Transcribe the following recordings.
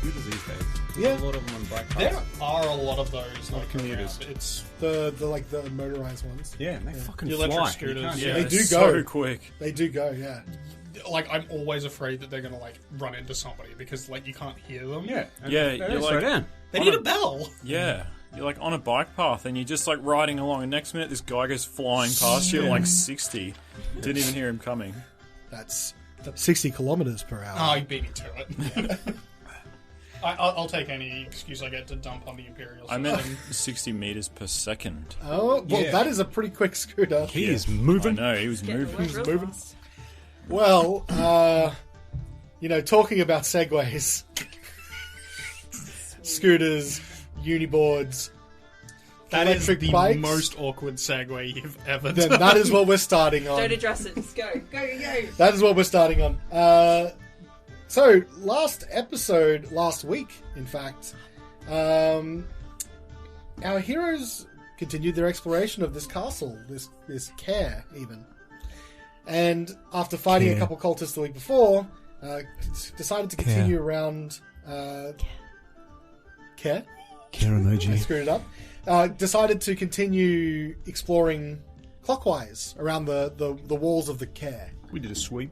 scooters these days. Yeah. A lot of them on bike There paths. are a lot of those. Like, commuters. around. It's The motorized ones. Yeah, they fucking The fly. electric You scooters, can't- yeah. They do go. So quick. They do go, yeah. like I'm always afraid that they're gonna like run into somebody because like you can't hear them. Yeah. and Yeah, they you're don't like- slow down. They need a bell. Yeah. You're like on a bike path and you're just like riding along, and next minute this guy goes flying past you at like 60. Didn't even hear him coming. That's 60 kilometers per hour. Oh, you beat me to it. I'll take any excuse I get to dump on the Imperial I system. meant 60 meters per second. Oh, well, Yeah. that is a pretty quick scooter. He is I moving. know, he was Getting moving. away real fast. Well, talking about segways, scooters, uniboards, That is electric the bikes, most awkward segue you've ever then done. that is what we're starting on. Don't address it. Just go. Go, go. That is what we're starting on. So, last week, in fact, our heroes continued their exploration of this castle, this Caer, even. And after fighting a Caer. couple cultists the week before, decided to continue around... Caer? Caer I emoji. screwed it up. Decided to continue exploring clockwise around the walls of the Caer. We did a sweep.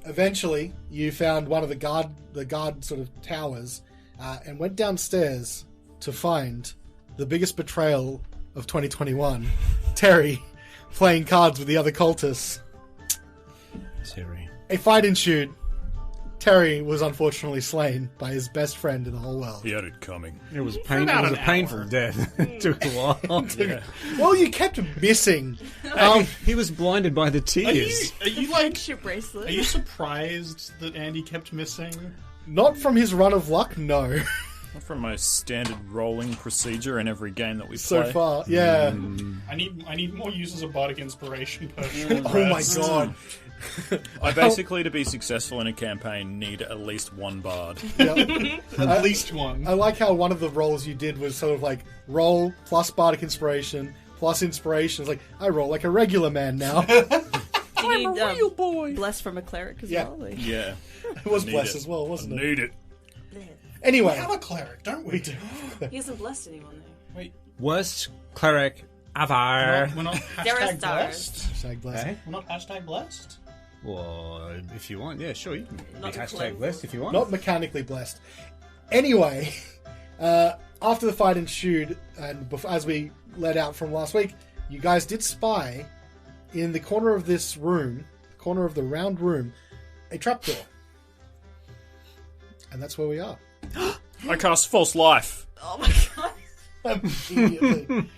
Eventually, you found one of the guard sort of towers, and went downstairs to find the biggest betrayal of 2021, Terry, playing cards with the other cultists. Terry. A fight ensued. Terry was unfortunately slain by his best friend in the whole world. He had it coming. It was about a an painful hour. death. It took a while. Yeah. Well, you kept missing. He was blinded by the tears. Are you like? Friendship bracelet. Are you surprised that Andy kept missing? Not from his run of luck, no. Not from my standard rolling procedure in every game that we So play. far, yeah. I need more uses of bardic inspiration per short Oh my rest. god. I basically, to be successful in a campaign, need at least one bard. Yeah. At least one. I like how one of the rolls you did was sort of like roll plus bardic inspiration plus inspiration. It's like, I roll like a regular man now. Do you need boy. bless from a cleric as Yeah. well? Like, Yeah. It was Need blessed it. as well, wasn't it? Need it. We Anyway, have a cleric, don't we? we do. he hasn't blessed anyone though. Wait, Worst cleric ever. we're not There are hashtag stars. blessed. Hashtag blessed. Eh? We're not hashtag blessed. Well, if you want, yeah, sure. You can be Not hashtag close. blessed if you want. Not mechanically blessed. Anyway, after the fight ensued, and as we let out from last week, you guys did spy in the corner of this room, the corner of the round room, a trapdoor. And that's where we are. I cast False Life. Oh my god. Immediately.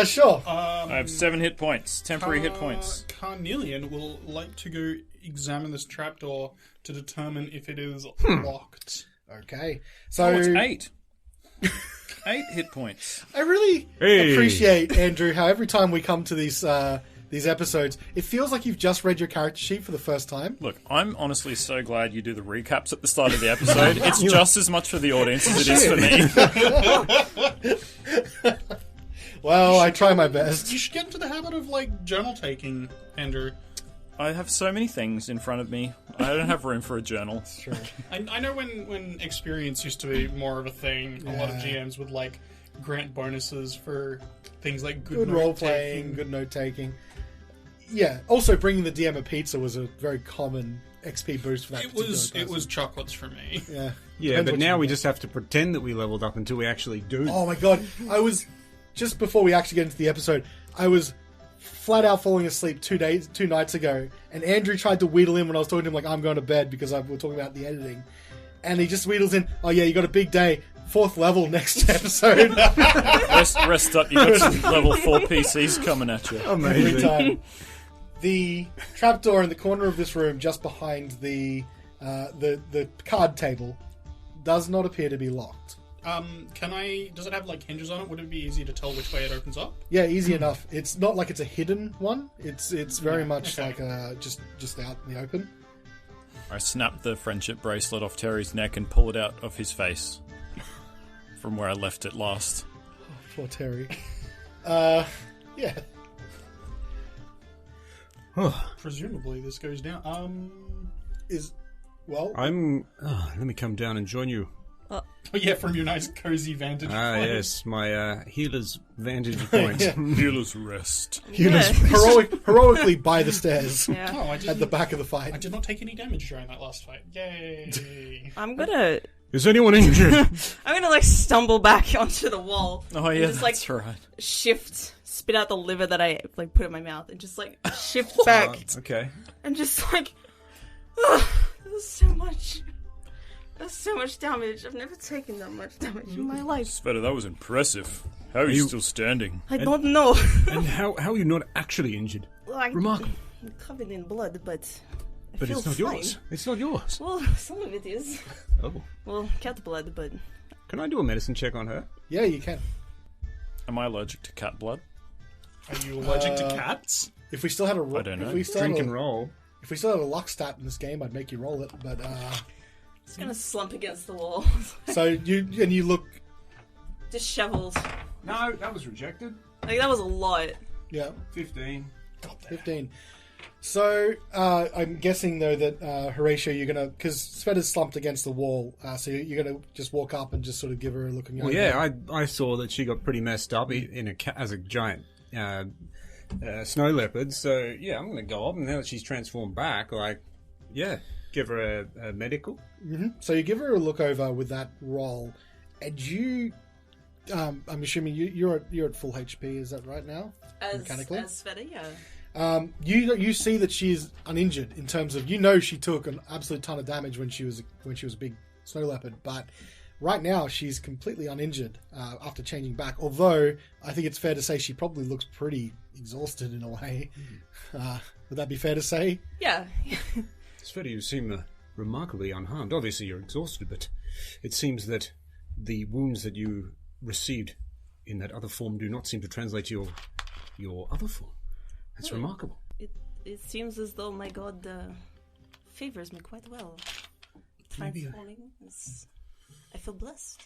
Sure. I have 7 hit points. Temporary hit points. Carnelian will like to go examine this trapdoor to determine if it is locked. Okay. So Oh, it's 8. 8 hit points. I really appreciate, Andrew, how every time we come to these episodes, it feels like you've just read your character sheet for the first time. Look, I'm honestly so glad you do the recaps at the start of the episode. It's just as much for the audience as it is for me. Well, I try my best. You should get into the habit of like journal taking, Andrew. I have so many things in front of me. I don't have room for a journal. Sure. I know when experience used to be more of a thing, a lot of GMs would like grant bonuses for things like Good note role playing, taking. good note taking. Yeah. Also, bringing the DM a pizza was a very common XP boost for that. It was chocolates for me. Yeah. Yeah, Depends but what now you we get. just have to pretend that we leveled up until we actually do. Oh my god! I was just before we actually get into the episode. I was flat out falling asleep 2 nights ago, and Andrew tried to wheedle in when I was talking to him like I'm going to bed because we were talking about the editing, and he just wheedles in. Oh yeah, you got a big day, 4th level next episode. Rest up, you got some level 4 PCs coming at you. Every time. The trapdoor in the corner of this room, just behind the card table, does not appear to be locked. Does it have like hinges on it? Would it be easy to tell which way it opens up? Yeah, easy enough. It's not like it's a hidden one. It's very much okay. like just out in the open. I snap the friendship bracelet off Terry's neck and pull it out of his face from where I left it last. Poor Terry. Yeah. Presumably this goes down. Well, Let me come down and join you. Oh yeah, from your nice cozy vantage point. Ah, yes, my healer's vantage point. Healer's rest. Heroically by the stairs Yeah. Oh, at the back of the I fight. did not take any damage during that last fight. Yay! I'm gonna Is anyone injured? like stumble back onto the wall. Oh and yeah, just, like, that's right. spit out the liver that I like put in my mouth, and just like shift back Okay. and just like, that was so much. That's so much damage. I've never taken that much damage in my life. Sveta, that was impressive. How are you still standing? I don't know. And how are you not actually injured? Like, Remarkable. I'm covered in blood, but I But feel it's not fine. yours. It's not yours. Well, some of it is. Oh. Well, cat blood, but Can I do a medicine check on her? Yeah, you can. Am I allergic to cat blood? Are you allergic to cats? If we still had a I don't know. if we still Drink had and a, roll. if we still had a luck stat in this game, I'd make you roll it. But it's gonna slump against the wall. so you look, Disheveled. No, that was rejected. Like, that was a lot. yeah, 15. 15. So I'm guessing though that Horatio, you're gonna, because Sveta's slumped against the wall, so you're gonna just walk up and just sort of give her a look. Well, yeah, I saw that she got pretty messed up as a giant snow leopard. So yeah, I'm going to go up, and now that she's transformed back, give her a medical. So you give her a look over with that roll, and you, I'm assuming you're at full HP. Is that right now? Mechanically? As Sveta, yeah. You see that she's uninjured in terms of, she took an absolute ton of damage when she was a big snow leopard, but right now she's completely uninjured after changing back. Although I think it's fair to say she probably looks pretty exhausted in a way. Would that be fair to say? Yeah. Sveta, you seem remarkably unharmed. Obviously, you're exhausted, but it seems that the wounds that you received in that other form do not seem to translate to your other form. That's remarkable. It seems as though my god favors me quite well. Transforming. I feel blessed.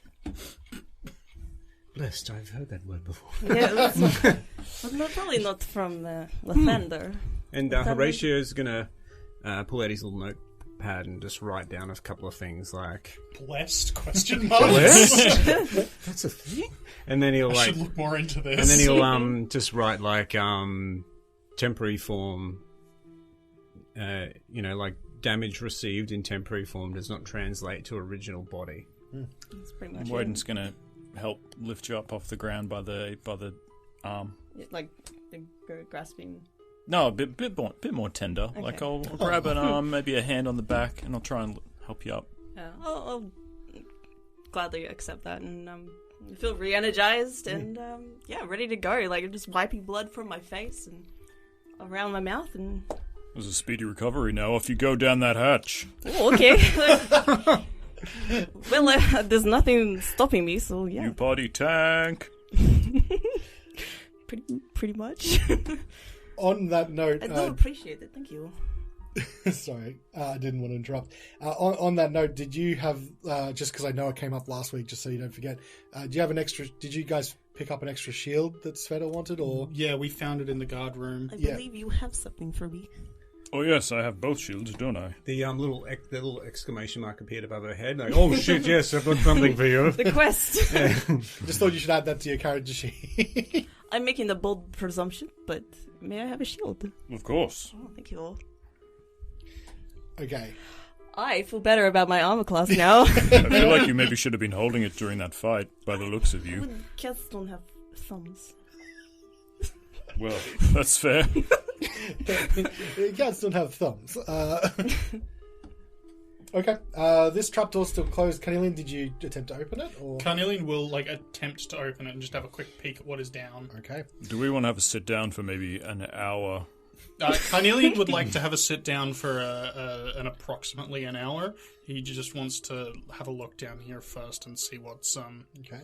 Blessed, I've heard that word before. Yeah, but probably not from Lathander. And Horatio's going to pull out his little notepad and just write down a couple of things like... Blessed? Question mark. That's a thing? And then he'll I like... should look more into this. And then he'll just write like temporary form, like damage received in temporary form does not translate to original body. That's pretty much Woden's going to help lift you up off the ground by the arm. it. Like, grasping. No, a bit more tender. Okay. Like I'll grab an arm, maybe a hand on the back, and I'll try and help you up. Yeah, I'll gladly accept that, and I feel re-energized and ready to go. Like, I'm just wiping blood from my face and around my mouth, and There's a speedy recovery now if you go down that hatch. oh, okay. Well, there's nothing stopping me, so yeah, You potty tank. pretty much. On that note, I do appreciate it. Thank you. sorry, I didn't want to interrupt. On that note, did you have, just because I know it came up last week, just so you don't forget, do you have an extra, did you guys pick up an extra shield that Sveta wanted, or? Yeah, we found it in the guard room. I believe you have something for me. Oh yes, I have both shields, don't I? The little exclamation mark appeared above her head. Like, oh shit, yes, I've got something for you. The quest. Just thought you should add that to your character sheet. I'm making a bold presumption, but may I have a shield? Of course. Oh, thank you all. Okay. I feel better about my armor class now. I feel like you maybe should have been holding it during that fight, by the looks of you. Cats don't have thumbs. Well, that's fair. Cats don't have thumbs. Okay. This trapdoor's still closed. Carnelian, did you attempt to open it? Or? Carnelian will attempt to open it and just have a quick peek at what is down. Okay. Do we want to have a sit down for maybe an hour? Carnelian would like to have a sit down for an approximately an hour. He just wants to have a look down here first and see Okay.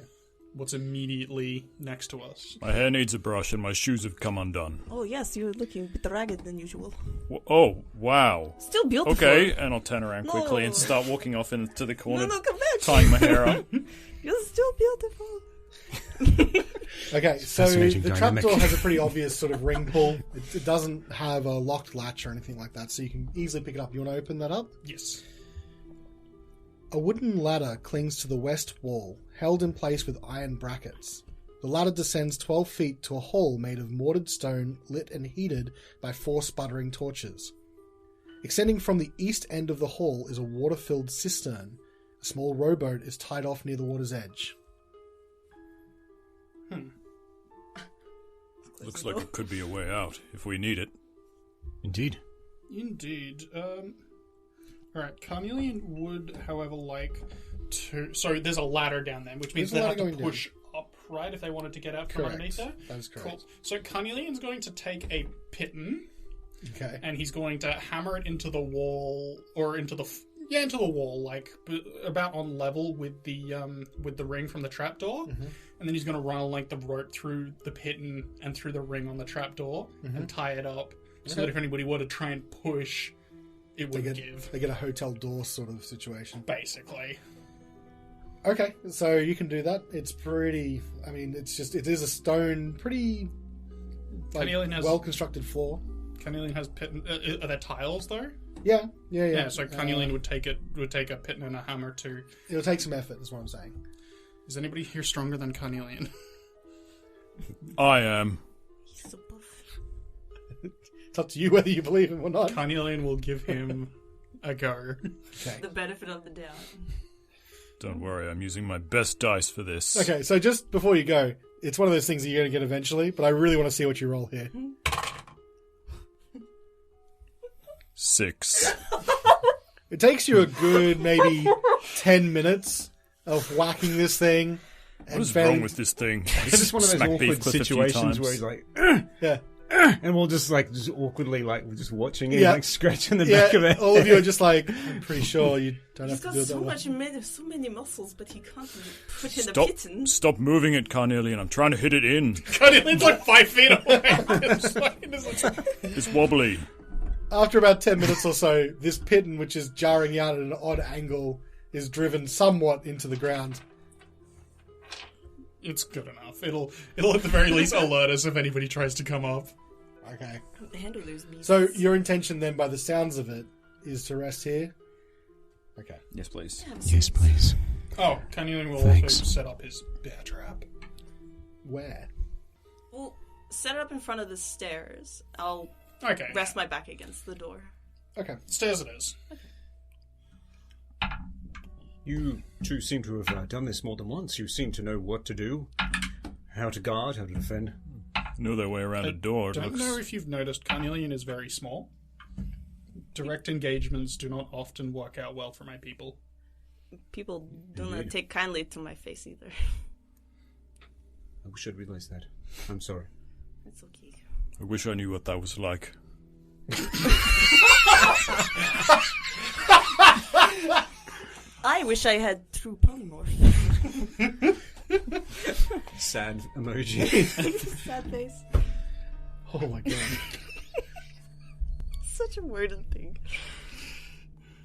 what's immediately next to us. My hair needs a brush and my shoes have come undone. Oh yes, you're looking a bit ragged than usual. Oh, wow. Still beautiful. Okay, and I'll turn around quickly No. and start walking off into the corner, No, come back. tying my hair up. You're still beautiful. Okay, so Fascinating the dynamic. trapdoor has a pretty obvious sort of ring pull. It doesn't have a locked latch or anything like that, so you can easily pick it up. You want to open that up? Yes. A wooden ladder clings to the west wall, held in place with iron brackets. The ladder descends 12 feet to a hole made of mortared stone, lit and heated by 4 sputtering torches. Extending from the east end of the hall is a water-filled cistern. A small rowboat is tied off near the water's edge. Looks like it could be a way out if we need it. Indeed. Indeed. Alright, Carnelian would, however, like to... So there's a ladder down there, which means they have to push up, right, if they wanted to get out from underneath there? That is correct. Cool. So Carnelian's going to take a piton, Okay. and he's going to hammer it into the wall, or into the... into the wall, like, about on level with the ring from the trapdoor. Mm-hmm. And then he's going to run like the rope through the piton and through the ring on the trapdoor and tie it up so that if anybody were to try and push, it would give. They get a hotel door sort of situation. Basically. Okay, so you can do that. It's pretty... I mean, it is a stone, pretty well-constructed floor. Carnelian has piton... are there tiles, though? Yeah. So Carnelian would take a piton and a hammer too. It'll take some effort, is what I'm saying. Is anybody here stronger than Carnelian? I am. He's so buff. It's up to you whether you believe him or not. Carnelian will give him a go. Okay. The benefit of the doubt. Don't worry, I'm using my best dice for this. Okay, so just before you go, it's one of those things that you're going to get eventually, but I really want to see what you roll here. 6. It takes you a good maybe 10 minutes of whacking this thing. What is wrong with this thing? It's just one of those Smack awkward Beefcliff a few situations times. where he's like, Yeah. and we'll just awkwardly we're just watching it, Yeah. like scratching the Yeah, back of it. all of you are just like, I'm pretty sure you don't He's have got to do it so that way. much made of so many muscles, but he can't put in a Stop, piton. stop moving it, Carnelian. I'm trying to hit it in. Carnelian's like 5 feet away. It's wobbly. After about 10 minutes or so, this piton, which is jarring out at an odd angle, is driven somewhat into the ground. It's good enough. It'll at the very least alert us if anybody tries to come up. Okay. Handle those beasts. So your intention then, by the sounds of it, is to rest here? Okay. Yes, please. Yes, please. Oh, Carnelian will Thanks. also set up his bear trap. Where? We'll set it up in front of the stairs. I'll Okay. rest my back against the door. Okay. Stairs it is. You two seem to have done this more than once. You seem to know what to do, how to guard, how to defend. Know their way around a door. It Don't looks... know if you've noticed, Carnelian is very small. Direct engagements do not often work out well for my people. People do not take kindly to my face either. I wish I'd realised that. I'm sorry. It's okay. I wish I knew what that was like. I wish I had true polymorph. Sad emoji. Sad face. Oh my god. Such a worded thing.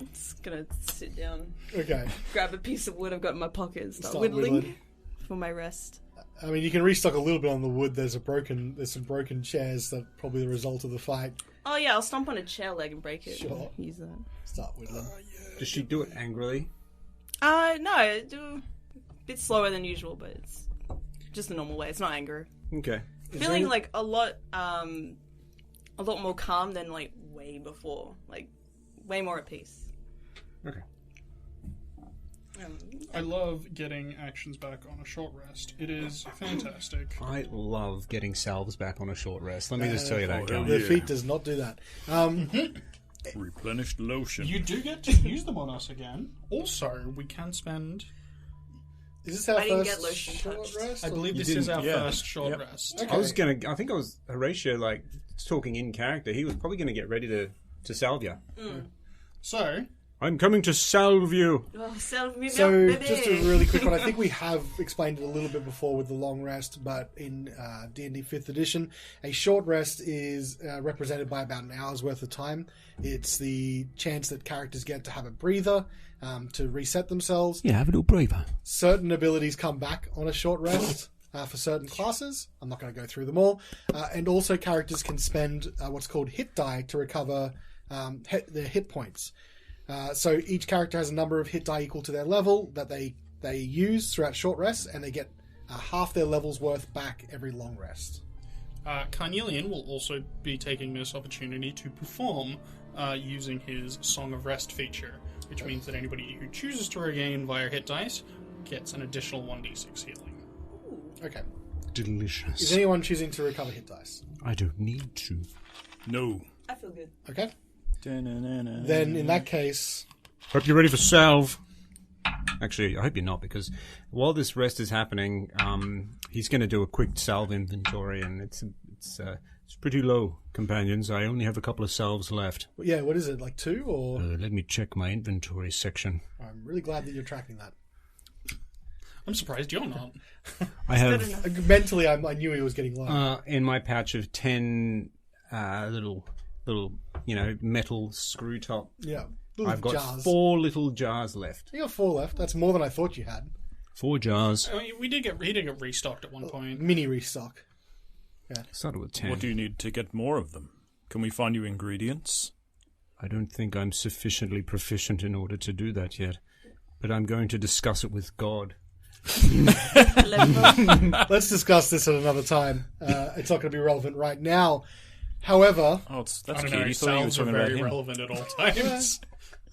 I'm just gonna sit down, Okay. grab a piece of wood I've got in my pocket, and start Start whittling whittling. for my rest. I mean, you can restock a little bit on the wood. There's some broken chairs that are probably the result of the fight. Oh yeah, I'll stomp on a chair leg and break it. Sure. Use that. Start whittling. Does she do it angrily? No, I do a bit slower than usual, but it's just the normal way. It's not anger. Okay. Feeling like a lot more calm than like way before, like way more at peace. Okay. I love getting actions back on a short rest. It is fantastic. I love getting salves back on a short rest. Let me just tell you that. hell guy. The yeah. feat does not do that. Replenished lotion. You do get to use them on us again. Also, we can spend... Is this our I didn't first get lotion short touched. rest? I believe You this is didn't- our yeah. first short Yep. rest. Okay. I think I was Horatio, talking in character. He was probably going to get ready to salve you. So, I'm coming to salve you. Oh, self me So, milk, baby. just a really quick one. I think we have explained it a little bit before with the long rest, but in D&D 5th edition, a short rest is represented by about an hour's worth of time. It's the chance that characters get to have a breather, to reset themselves. Yeah, have a little breather. Certain abilities come back on a short rest for certain classes. I'm not going to go through them all. And also characters can spend what's called hit die to recover their hit points. So each character has a number of hit die equal to their level that they use throughout short rests, and they get half their level's worth back every long rest. Carnelian will also be taking this opportunity to perform using his Song of Rest feature, which means that anybody who chooses to regain via hit dice gets an additional 1d6 healing. Okay. Delicious. Is anyone choosing to recover hit dice? I don't need to. No. I feel good. Okay. Then in that case... Hope you're ready for salve. Actually, I hope you're not, because while this rest is happening, he's going to do a quick salve inventory, and it's pretty low, companions. I only have a couple of salves left. Yeah, what is it, like 2 or... Let me check my inventory section. I'm really glad that you're tracking that. I'm surprised you're not. I have... Mentally, I knew he was getting low. In my patch of 10 little, metal screw top, Yeah. I've got jars. 4 little jars left. You got 4 left. That's more than I thought you had. 4 jars. I mean, he did get restocked at one point. Mini restock. Started with 10. What do you need to get more of them? Can we find you ingredients? I don't think I'm sufficiently proficient in order to do that yet, but I'm going to discuss it with God. Let's discuss this at another time. It's not going to be relevant right now. However, That's I don't cute. know, You thought you were salves are talking about very him. relevant at all times.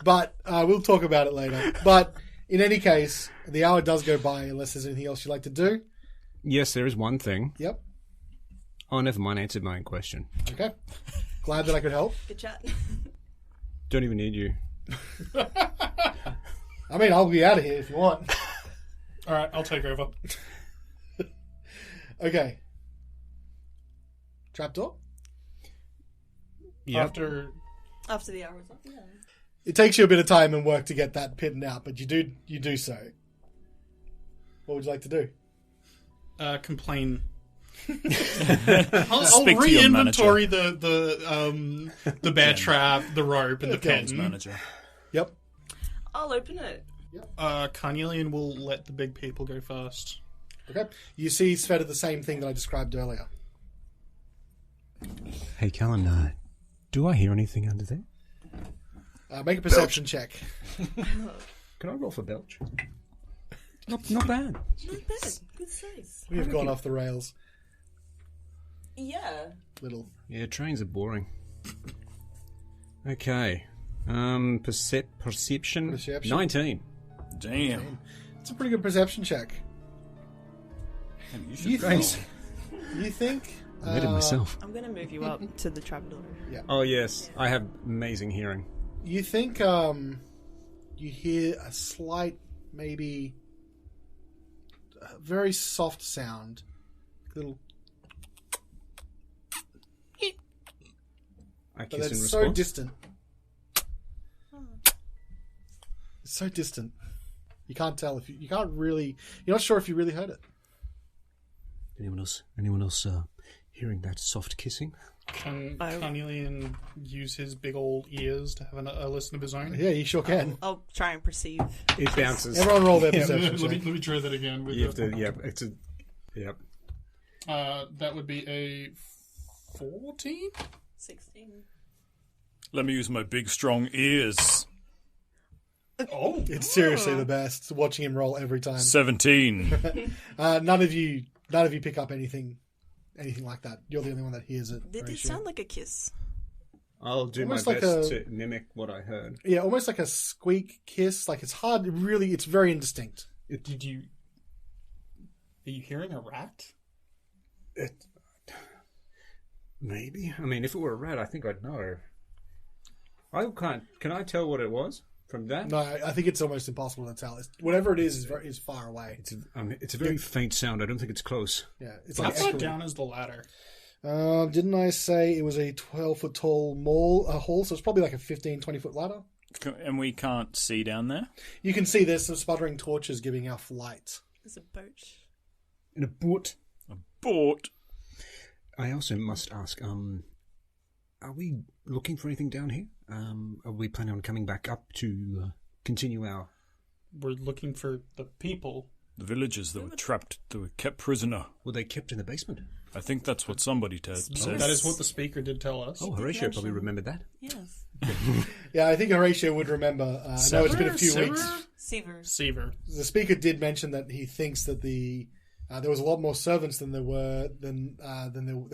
but we'll talk about it later. But in any case, the hour does go by unless there's anything else you'd like to do. Yes, there is one thing. Yep. Oh, never mind. Answered my own question. Okay. Glad that I could help. Good chat. Don't even need you. I mean, I'll be out of here if you want. Alright, I'll take over. Okay. Trapdoor? Yep. After the hour is up, yeah. It takes you a bit of time and work to get that pitted out, but you do so. What would you like to do? Complain. I'll Speak to your re-inventory the bear trap, the rope, and the Games pen. manager. Yep. I'll open it. Carnelian will let the big people go first. Okay. You see Sveta the same thing that I described earlier. Hey, Callan, do I hear anything under there? Make a perception check. Can I roll for belch? Not bad. Not bad. Good size. We have gone off the rails. Yeah. Little. Yeah, trains are boring. Okay. Perception? Perception. 19. Damn. It's a pretty good perception check. Man, you You should think? You think? I made it myself. I'm going to move you up to the trapdoor. Oh, yes. I have amazing hearing. You think you hear a slight, maybe a very soft sound, little, I but kiss in it's response. so distant. It's so distant. You can't tell if you can't really. You're not sure if you really heard it. Anyone else hearing that soft kissing? Can Carnelian use his big old ears to have a listen of his own? Yeah, you sure can. I'll try and perceive. It bounces. Everyone roll their Let perception me, check. let me try that again. With You have to, yeah, it's a, yep. that would be a 14? 16. Let me use my big strong ears. Oh, It's seriously the best. Watching him roll every time. 17. None of you pick up anything like that. You're the only one that hears it. Did it sound like a kiss? I'll do Almost my like best to mimic what I heard. Yeah, almost like a squeak kiss. Like it's hard. Really, it's very indistinct. are you hearing a rat? Maybe. I mean, if it were a rat, I think I'd know. I can't. Can I tell what it was from that? No, I think it's almost impossible to tell. Whatever it is far away. It's a very faint sound. I don't think it's close. Yeah, it's How like far echoing. down is the ladder? Didn't I say it was a 12-foot tall hall? So it's probably like a 15, 20-foot ladder. And we can't see down there? You can see there's some sputtering torches giving off light. There's a boat. In a boat. Bought. I also must ask, are we looking for anything down here? Are we planning on coming back up to continue our... We're looking for the people. The villagers that were trapped, that were kept prisoner. Were they kept in the basement? I think that's what somebody said. That is what the speaker did tell us. Oh, Horatio probably remembered that. Yes. Yeah, I think Horatio would remember. I know it's been a few weeks. Seaver. Seaver. The speaker did mention that he thinks that there was a lot more servants than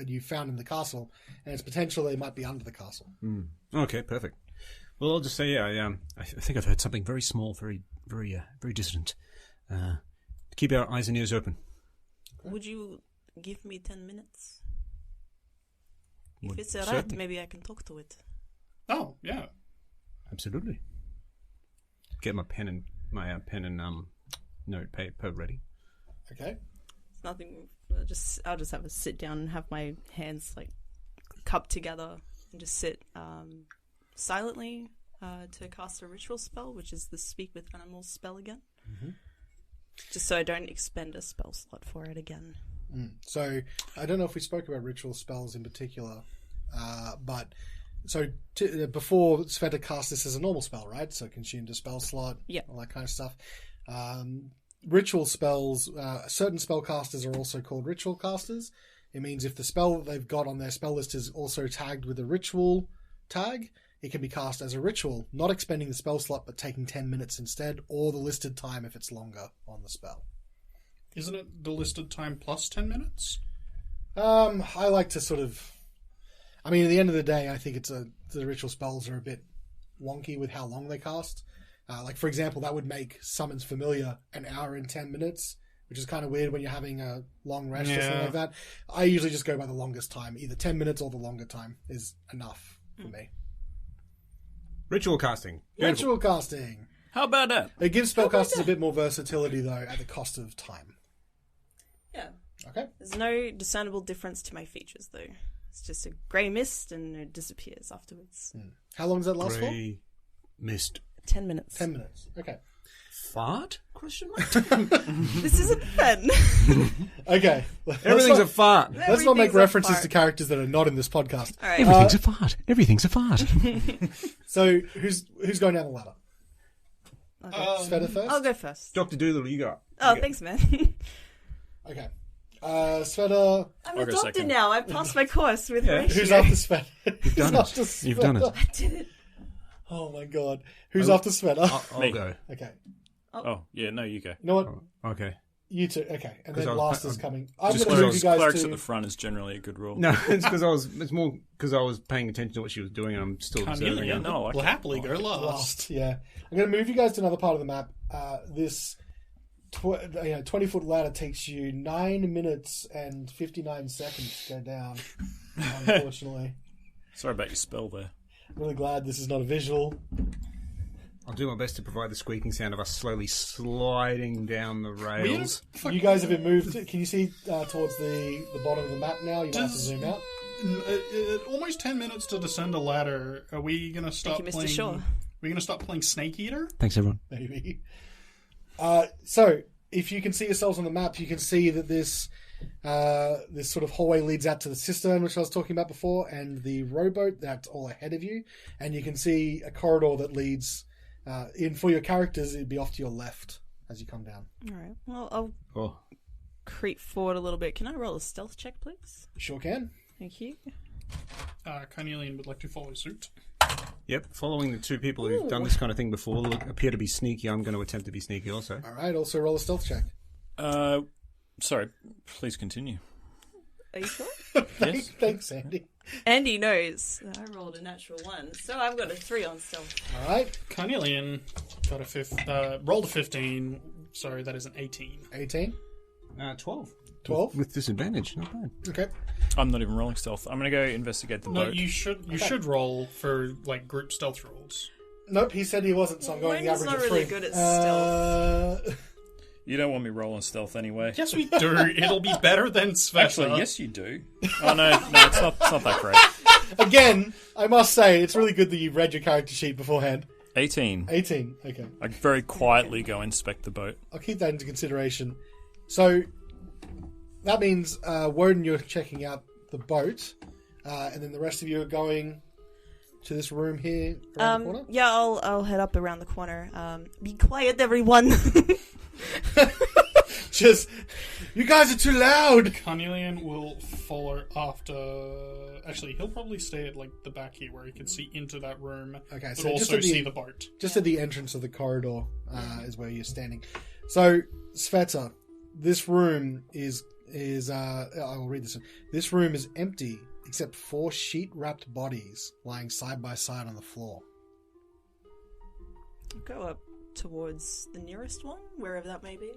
you found in the castle, and it's potential they might be under the castle. Okay, perfect. Well, I'll just say, I think I've heard something very small, very distant. Keep our eyes and ears open. Would you give me 10 minutes? Would- If it's alright, certainly. maybe I can talk to it. Oh, yeah. Absolutely. Get my pen and notepad ready. Okay. It's nothing. I'll just have a sit down and have my hands like cupped together and just sit silently to cast a ritual spell, which is the Speak with Animals spell again. Just so I don't expend a spell slot for it again. So I don't know if we spoke about ritual spells in particular, but so before Sveta cast this as a normal spell, right? So consumed a spell slot, all that kind of stuff. Ritual spells, certain spellcasters are also called ritual casters. It means if the spell that they've got on their spell list is also tagged with a ritual tag, it can be cast as a ritual, not expending the spell slot but taking 10 minutes instead, or the listed time if it's longer on the spell. Isn't it the listed time plus 10 minutes? I like to sort of... I mean, at the end of the day, I think the ritual spells are a bit wonky with how long they cast. Like, for example, that would make Summons Familiar an hour and 10 minutes, which is kind of weird when you're having a long rest or something like that. I usually just go by the longest time. Either 10 minutes or the longer time is enough for me. Ritual casting. Ritual casting. How about that? It gives spellcasters a bit more versatility, though, at the cost of time. Yeah. Okay. There's no discernible difference to my features, though. It's just a grey mist and it disappears afterwards. How long does that last Grey mist. 10 minutes. 10 minutes. Okay. Fart? Question mark? This isn't fun. Okay. Everything's a fart. Let's not make Everything's a references fart. to characters that are not in this podcast. All right. Everything's a fart. Everything's a fart. So, who's going down the ladder? Sveta first? I'll go first. Dr. Doolittle, you go. Oh, thanks, man. Okay. Sveta... I'm I'll a go doctor second. now. I passed my course with Horatio. Who's after Sveta? You've done it. You've done it. I did it. Oh my god. Who's after Sveta? I'll Me. go. Okay. Oh, yeah, no, you go. You know what? Okay. You two. Okay. And 'Cause then I was- last is coming. I'm Just going to move clerics, you guys clerics to... at the front is generally a good rule. No, it's more because I was paying attention to what she was doing and I'm still observing Yeah, her. no, I like We'll it. happily go last. last. Yeah. I'm going to move you guys to another part of the map. This 20-foot ladder takes you 9 minutes and 59 seconds to go down, unfortunately. Sorry about your spell there. I'm really glad this is not a visual. I'll do my best to provide the squeaking sound of us slowly sliding down the rails. You guys have been moved. Can you see towards the bottom of the map now? You might have to zoom out. Almost 10 minutes to descend a ladder. Are we going to stop Thank you, Mr. playing... Shaw. Are we going to stop playing Snake Eater? Thanks, everyone. Maybe. So, if you can see yourselves on the map, you can see that this sort of hallway leads out to the cistern, which I was talking about before, and the rowboat that's all ahead of you. And you can see a corridor that leads in for your characters. It'd be off to your left as you come down. All right. Well, I'll Oh, creep forward a little bit. Can I roll a stealth check, please? You sure can. Thank you. Carnelian would like to follow suit. yep. Following the two people who've done this kind of thing before appear to be sneaky. I'm going to attempt to be sneaky also. All right. Also, roll a stealth check. Sorry, please continue. Are you sure? Yes? Thanks, Andy. Andy knows that I rolled a natural 1, so I've got a 3 on stealth. All right. Carnelian got rolled a 15. Sorry, that is an 18. 18. 12. 12. With disadvantage. Not bad. Okay. I'm not even rolling stealth. I'm going to go investigate the No, boat. you should roll for like group stealth rolls. Nope, he said he wasn't, so I'm going the Mine's average not of really 3. good at stealth. You don't want me rolling stealth anyway. Yes, we do. It'll be better than Sveta. Actually, yes, you do. Oh, no, it's not that great. Again, I must say, it's really good that you've read your character sheet beforehand. 18. 18. Okay. I very quietly go inspect the boat. I'll keep that into consideration. So, that means, Woden, you're checking out the boat, and then the rest of you are going to this room here around the corner? Yeah, I'll head up around the corner. Be quiet, everyone. Just You guys are too loud! Carnelian will follow after. Actually, he'll probably stay at like the back here where he can see into that room. Okay, but so just also at the- see the boat. Just at the entrance of the corridor is where you're standing. So, Sveta, this room is I'll read this. This room is empty except 4 sheet-wrapped bodies lying side by side on the floor. I'll go up towards the nearest one, wherever that may be.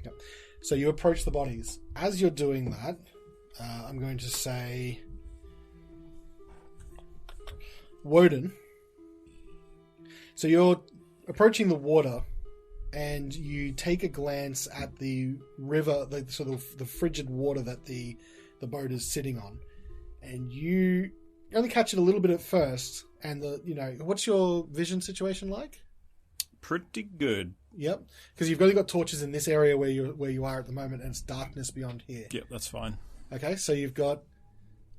Yep. So you approach the bodies. As you're doing that, I'm going to say, Woden. So you're approaching the water, and you take a glance at the river, the sort of the frigid water that the boat is sitting on, and you only catch it a little bit at first. And what's your vision situation like? Pretty good. Yep, because you've only got torches in this area where you are at the moment, and it's darkness beyond here. Yep, that's fine. Okay, so you've got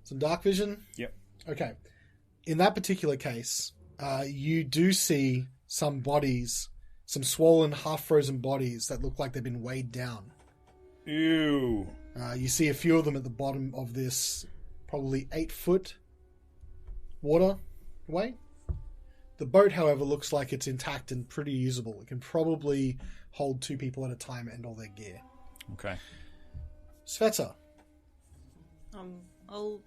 some dark vision. Yep. Okay, in that particular case, you do see some bodies, some swollen, half-frozen bodies that look like they've been weighed down. Ew. You see a few of them at the bottom of this probably 8-foot waterway. The boat, however, looks like it's intact and pretty usable. It can probably hold 2 people at a time and all their gear. Okay. Sveta. I'll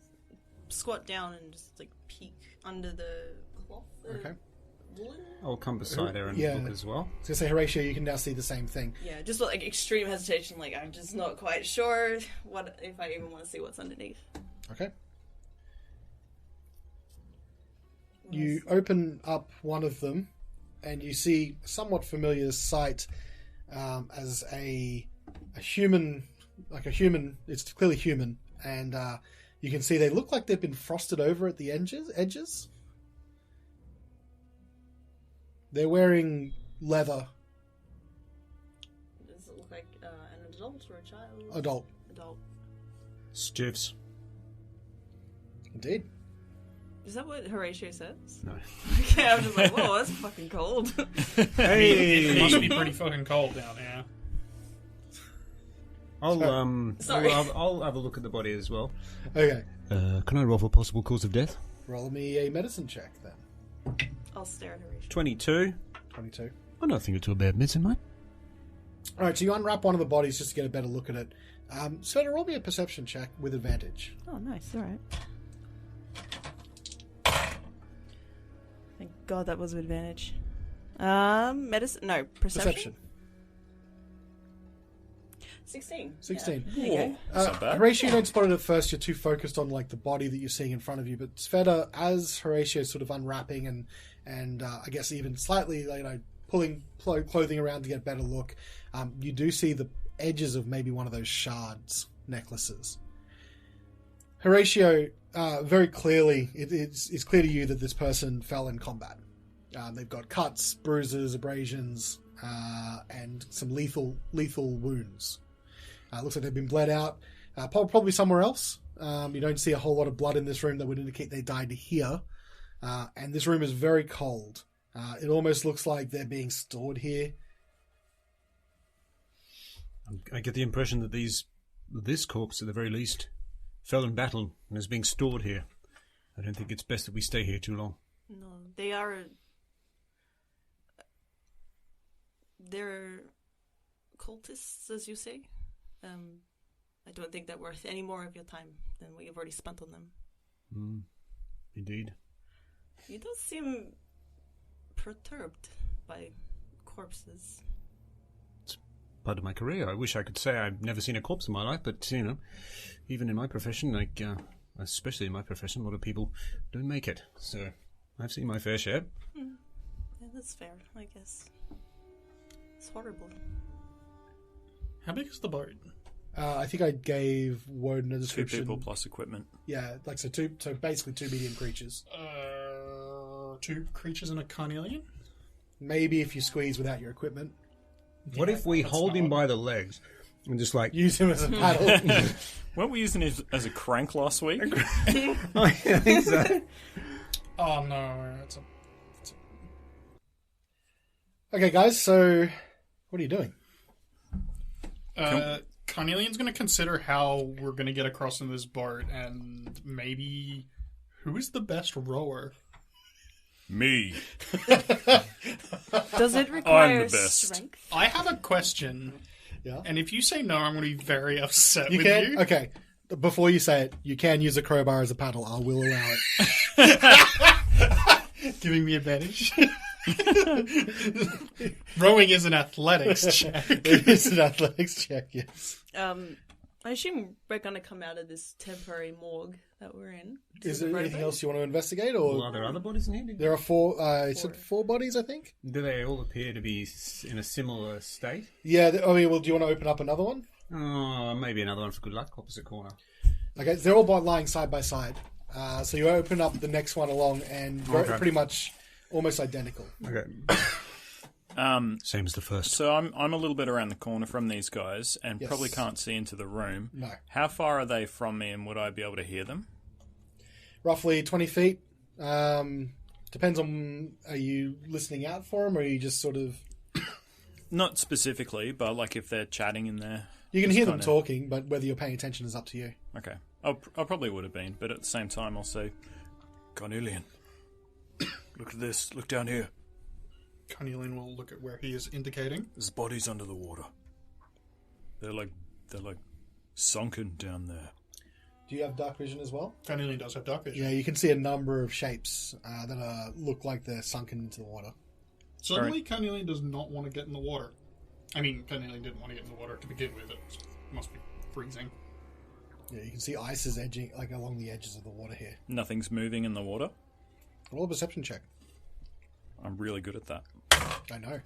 squat down and just like peek under the cloth. Okay. Woolen? I'll come beside her and Yeah. look as well. I was going to say, Horatio, you can now see the same thing. Yeah, just like extreme hesitation. Like I'm just not quite sure if I even want to see what's underneath. Okay. You open up one of them, and you see a somewhat familiar sight as a human, like a human. It's clearly human, and you can see they look like they've been frosted over at the edges. They're wearing leather. Does it look like an adult or a child? Adult. Adult. Stiffs. Indeed. Is that what Horatio says? No. Okay, I'm just like, whoa, that's fucking cold. It must be pretty fucking cold down there. Sorry. I'll have a look at the body as well. Okay. Can I roll for possible cause of death? Roll me a medicine check then. I'll stare at Horatio. 22. 22. I don't think it's a bad medicine, mate. All right, so you unwrap one of the bodies just to get a better look at it. Sveta, roll me a perception check with advantage. Oh, nice. All right. Thank God that was with advantage. Medicine? No, perception. 16. 16. Yeah. There you go. That's not bad. Horatio, you don't spot it at first. You're too focused on like the body that you're seeing in front of you. But Sveta, as Horatio is sort of unwrapping and I guess even slightly, pulling clothing around to get a better look, you do see the edges of maybe one of those shards necklaces. Horatio, very clearly, it's clear to you that this person fell in combat. They've got cuts, bruises, abrasions, and some lethal wounds. Looks like they've been bled out, probably somewhere else. You don't see a whole lot of blood in this room that would indicate they died here. And this room is very cold. It almost looks like they're being stored here. I get the impression that this corpse, at the very least, fell in battle and is being stored here. I don't think it's best that we stay here too long. No, they're cultists, as you say. I don't think they're worth any more of your time than what you've already spent on them. Indeed. You don't seem perturbed by corpses. It's part of my career. I wish I could say I've never seen a corpse in my life, but, even in my profession, especially in my profession, a lot of people don't make it. So I've seen my fair share. Yeah, that's fair, I guess. It's horrible. How big is the boat? I think I gave Woden a 2 description. people plus equipment. Yeah, so basically 2 medium creatures. 2 creatures and a carnelian? Maybe if you squeeze without your equipment. What if we that's hold him not- by the legs and just Use him as a paddle. Weren't we using it as a crank last week? I think so. Oh no, it's Okay, guys, so what are you doing? a... Carnelian's going to consider how we're going to get across in this boat, and maybe who is the best rower? Me. Does it require best. strength? I have a question, Yeah. and if you say no, I'm going to be very upset You with can? you. Okay. Before you say it, you can use a crowbar as a paddle. I will allow it. Giving me advantage. Rowing is an athletics check. It is an athletics check, yes. I assume we're going to come out of this temporary morgue that we're in. Is To the there anything rowboat? else you want to investigate? Well, Or are there other bodies in here? there are four, is it four bodies, I think? Do they all appear to be in a similar state? Yeah, I mean, well, do you want to open up another one? Oh, maybe another one for good luck. Opposite corner. Okay, they're all lying side by side. So you open up the next one along, and Okay. pretty much almost identical. Okay. Same as the first. So I'm a little bit around the corner from these guys, and Yes. probably can't see into the room. No. How far are they from me, and would I be able to hear them? Roughly 20 feet. Depends on, are you listening out for them, or are you just sort of... Not specifically, but like if they're chatting in there. You can Just hear them kinda- talking, but whether you're paying attention is up to you. Okay. I probably would have been, but at the same time I'll say, Carnelian, look at this. Look down here. Carnelian will look at where he is indicating. There's bodies under the water. They're like sunken down there. Do you have dark vision as well? Carnelian does have dark vision. Yeah, you can see a number of shapes that look like they're sunken into the water. Suddenly, Carnelian does not want to get in the water. I mean, Carnelian didn't want to get in the water to begin with. It must be freezing. Yeah, you can see ice is edging like along the edges of the water here. Nothing's moving in the water. Roll a perception check. I'm really good at that. I know.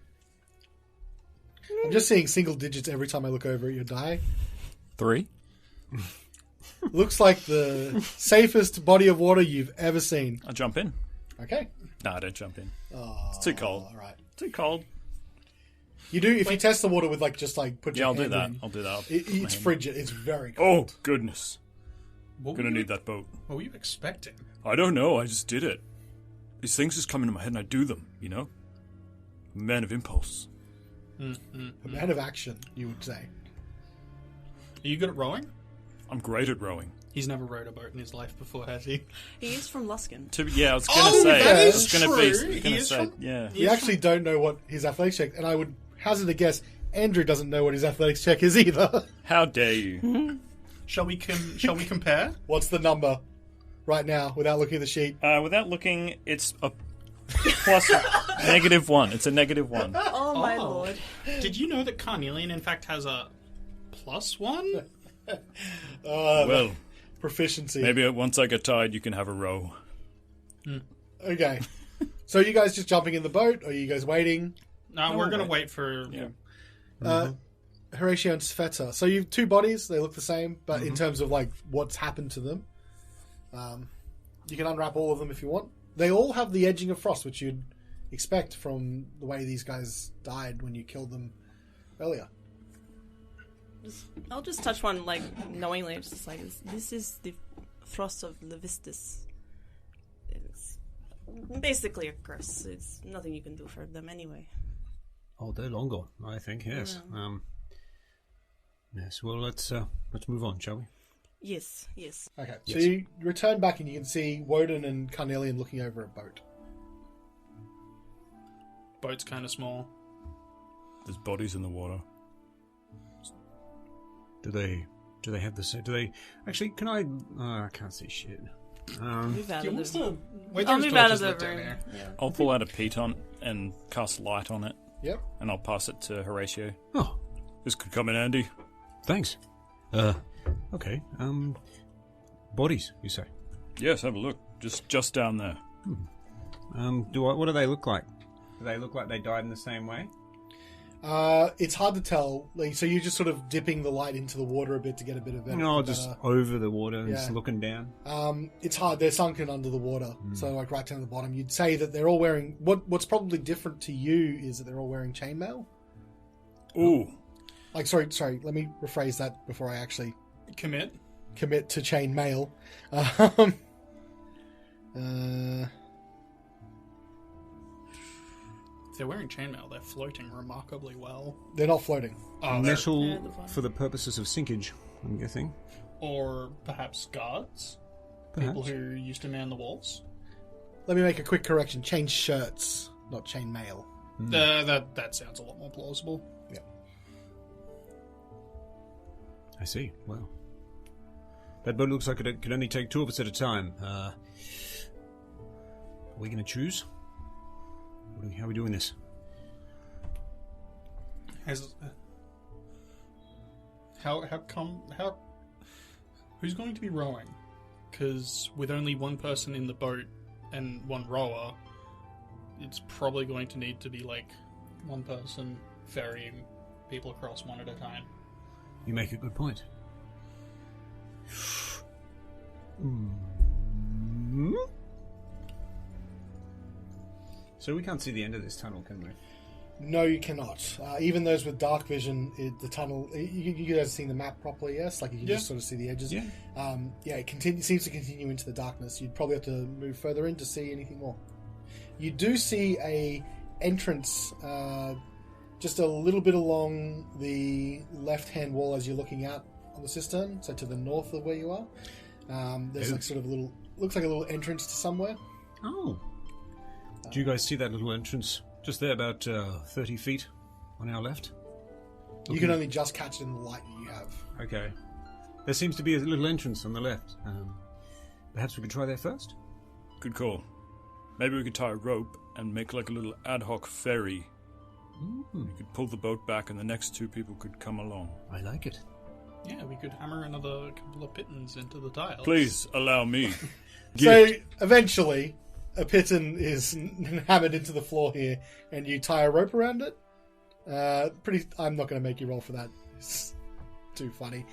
I'm just seeing single digits every time I look over at your die. 3. Looks like the safest body of water you've ever seen. I jump in. Okay. No, I don't jump in. Oh, It's too cold. all right. Too cold. You do if you test the water with like just like put Yeah, your I'll do hand that. in, I'll do that. I'll It's put my hand- frigid. It's very Oh, cold. goodness. What Gonna were you- need that boat. What were you expecting? I don't know. I just did it. These things just come into my head and I do them, you know? Man of impulse. A man of action, you would say. Are you good at rowing? I'm great at rowing. He's never rowed a boat in his life before, has he? He is from Luskin. I was gonna Oh, say. that I is was gonna true. be. He Gonna is say. from- Yeah. You actually don't know what his athletics check, and I would hazard a guess. Andrew doesn't know what his athletics check is either. How dare you? Shall we compare? What's the number right now, without looking at the sheet? Without looking, it's a plus -1. It's a -1. Oh my Oh. lord. Did you know that Carnelian, in fact, has a +1? Well, Proficiency. maybe once I get tired, you can have a row. Okay. So are you guys just jumping in the boat, or are you guys waiting? No, we're going to wait for... Yeah. Horatio and Sveta. So you've two bodies, they look the same, but in terms of like what's happened to them, you can unwrap all of them if you want. They all have the edging of frost, which you'd expect from the way these guys died when you killed them earlier. I'll just touch one, like, knowingly. It's just like, this is the frost of Levistus. It's basically a curse. It's nothing you can do for them anyway. Oh, they're long gone, I think, yes. Yes, well, let's move on, shall we? Yes, yes. Okay, so Yes. you return back and you can see Woden and Carnelian looking over a boat. Boat's kind of small. There's bodies in the water. Do they have the same? Do they actually? Can I? I can't see shit. Move out of the... Wait, I'll there's move out torches of the lit down room. there. Yeah. I'll pull out a piton and cast light on it, Yep. and I'll pass it to Horatio. Oh, This could come in handy. thanks. Okay. Bodies, you say? Yes, have a look. Just down there. What do they look like? Do they look like they died in the same way? It's hard to tell. Like, so you're just sort of dipping the light into the water a bit to get a bit of better. No, just over the water and Yeah. just looking down. It's hard. They're sunken under the water, so like right down to the bottom. You'd say that they're all wearing. What's probably different to you is that they're all wearing chainmail. Ooh. Like, sorry. Let me rephrase that before I actually Commit. commit to chainmail. If they're wearing chainmail, they're floating remarkably well. They're not floating. Oh, Metal Yeah, they're fine. for the purposes of sinkage, I'm guessing. or perhaps guards. Perhaps. People who used to man the walls. Let me make a quick correction. Chain shirts, not chain mail. That sounds a lot more plausible. Yeah. I see. Well, that boat looks like it could only take 2 of us at a time. Are we going to choose? How are we doing this? Who's going to be rowing? Because with only one person in the boat and one rower, it's probably going to need to be like one person ferrying people across one at a time. You make a good point. So we can't see the end of this tunnel, can we? No, you cannot. Even those with dark vision, the tunnel. You guys seen the map properly? Yes, like you can just sort of see the edges. Yeah. It seems to continue into the darkness. You'd probably have to move further in to see anything more. You do see a entrance, just a little bit along the left-hand wall as you're looking out on the cistern, so to the north of where you are. There's like sort of a little, looks like a little entrance to somewhere. Oh. Do you guys see that little entrance just there, about 30 feet on our left? You can only just catch it in the light that you have. Okay. There seems to be a little entrance on the left. Perhaps we could try there first? Good call. Maybe we could tie a rope and make like a little ad hoc ferry. You could pull the boat back and the next 2 people could come along. I like it. Yeah, we could hammer another couple of pittons into the tiles. Please allow me. So eventually, a piton is hammered into the floor here, and you tie a rope around it. I'm not going to make you roll for that. It's too funny.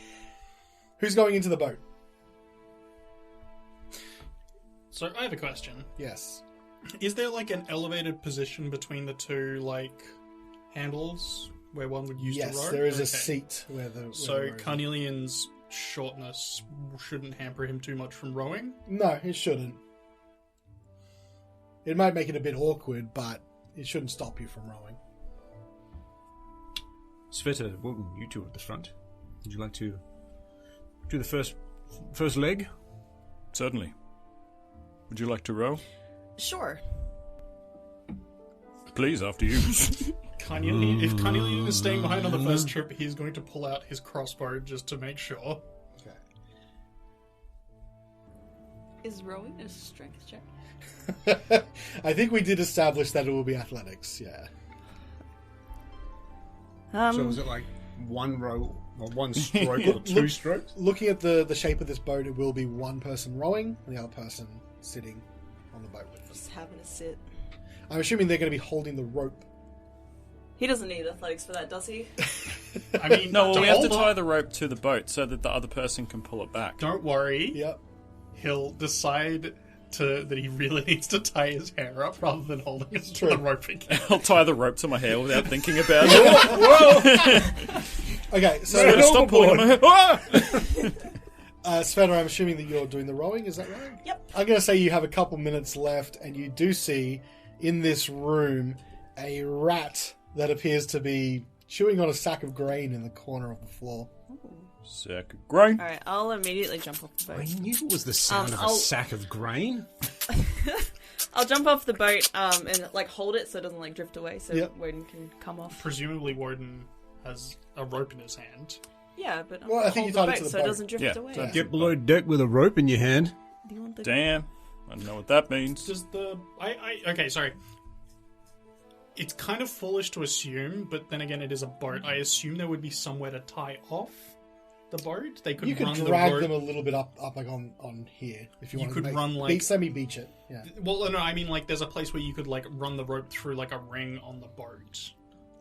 Who's going into the boat? So I have a question. Yes. Is there like an elevated position between the 2 like handles where one would use to row? Yes, there is a Okay. seat where the. So where the row is. Carnelian's shortness shouldn't hamper him too much from rowing? No, it shouldn't. It might make it a bit awkward, but it shouldn't stop you from rowing. Sveta, Wilton, you 2 at the front. Would you like to do the first leg? Certainly. Would you like to row? Sure. Please, after you. Carnelian, if Carnelian is staying behind on the first trip, he's going to pull out his crossbow just to make sure. Okay. Is rowing a strength check? I think we did establish that it will be athletics, yeah. So is it like 1 row, or 1 stroke, or 2 strokes? Looking at the shape of this boat, it will be one person rowing and the other person sitting on the boat with them. Just having a sit. I'm assuming they're going to be holding the rope. He doesn't need athletics for that, does he? I mean, No, well, we have to hold tie on. the rope to the boat so that the other person can pull it back. Don't worry. Yep. He'll decide that he really needs to tie his hair up rather than holding it to the rope again. I'll tie the rope to my hair without thinking about it. Okay, so No, stop pulling my hair. Ah! Sveta, I'm assuming that you're doing the rowing, is that right? Yep. I'm going to say you have a couple minutes left, and you do see in this room a rat that appears to be chewing on a sack of grain in the corner of the floor. Sack of grain. Alright, I'll immediately jump off the I boat. knew it was the sound of a I'll- sack of grain. I'll jump off the boat and like hold it so it doesn't like drift away so Yep. Woden can come off. Presumably, Warden has a rope in his hand. Yeah, but Well, I think you hold tied it the to boat the so boat. it doesn't drift Yeah, away. so Get below deck with a rope in your hand. Do you want the Damn. I don't know what that means. Does the okay? Sorry. It's kind of foolish to assume, but then again, it is a boat. I assume there would be somewhere to tie off the boat. They could You could run drag the them rope. a little bit up like on here if you You want could to run, like- semi-beach it. Yeah. Well, no, I mean like there's a place where you could like run the rope through like a ring on the boat.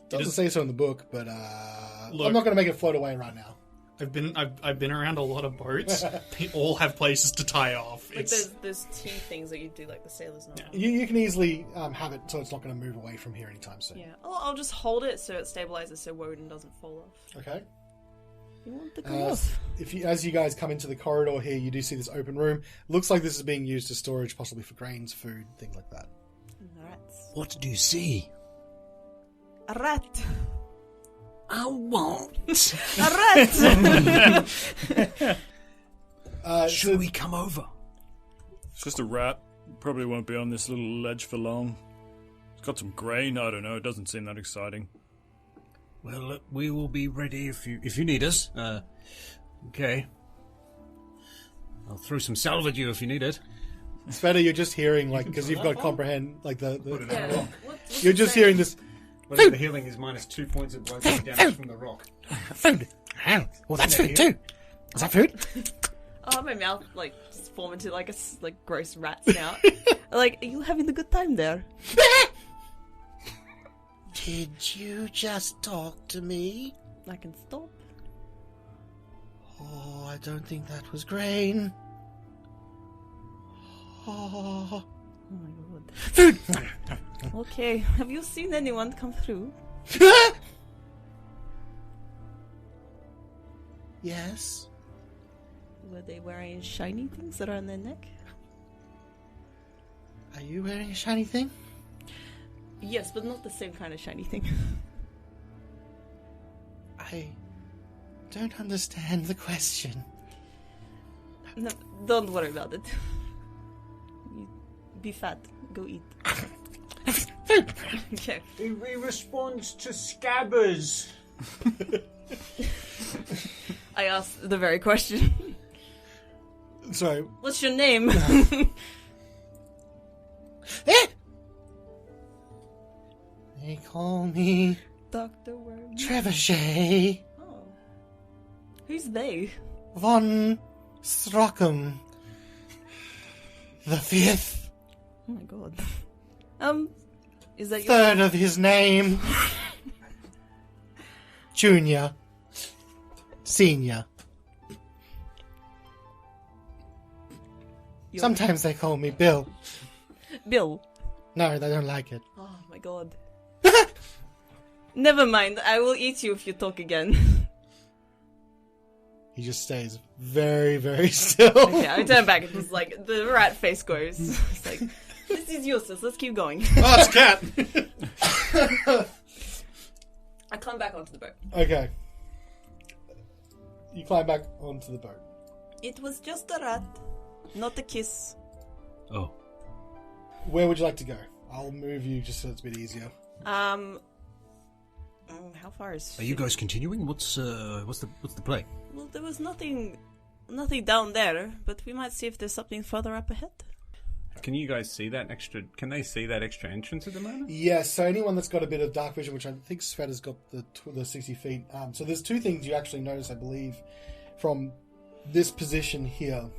Doesn't say so in the book, but Look. I'm not going to make it float away right now. I've been around a lot of boats. They all have places to tie off. like It's there's T things that you do like the sailors know. Yeah. You can easily have it so it's not going to move away from here anytime soon. Yeah. I'll just hold it so it stabilizes so Woden doesn't fall off. Okay. You want the go off? As you guys come into the corridor here, you do see this open room. Looks like this is being used as storage, possibly for grains, food, things like that. Rats. What do you see? A rat. I won't. A rat! Should we come over? It's just a rat. Probably won't be on this little ledge for long. It's got some grain. I don't know. It doesn't seem that exciting. Well, look, we will be ready if you need us. Okay. I'll throw some salve at you if you need it. Sveta, you're just hearing, like, because you've got comprehend, like, Yeah. you're just hearing this. Whatever the healing is minus 2 points of blood damage from the rock. Food. Oh, well, that's food too. Is that food? Oh, my mouth, like, just form into, like, a gross rat snout. Like, are you having a good time there? Did you just talk to me? I can stop. Oh, I don't think that was grain. Oh. Oh my god. Food! Okay, have you seen anyone come through? Yes. Were they wearing shiny things that are on their neck? Are you wearing a shiny thing? Yes, but not the same kind of shiny thing. I don't understand the question. No, don't worry about it. You be fat. Go eat. Food! Okay. We respond to scabbers. I asked the very question. So, What's your name? They call me Dr. Worm. Trebuchet Oh. Who's they? von Strockham the Fifth, Oh my god. Is that your... third of his name. Junior. Senior. your- Sometimes they call me Bill. Bill? No, they don't like it. Oh my god. Never mind, I will eat you if you talk again. he just stays very, very still. Okay, I turn back and just like, the rat face goes. It's like, this is useless, let's keep going. Oh, it's a cat! I climb back onto the boat. Okay. You climb back onto the boat. It was just a rat, not a kiss. Oh. Where would you like to go? I'll move you just so it's a bit easier. How far is... Are you guys continuing? What's the play? Well, there was nothing down there, but we might see if there's something further up ahead. Can you guys see that extra? Can they see that extra entrance at the moment? Yes, so anyone that's got a bit of dark vision, which I think Sveta's got the 60 feet. So there's two things you actually notice, I believe, from this position here,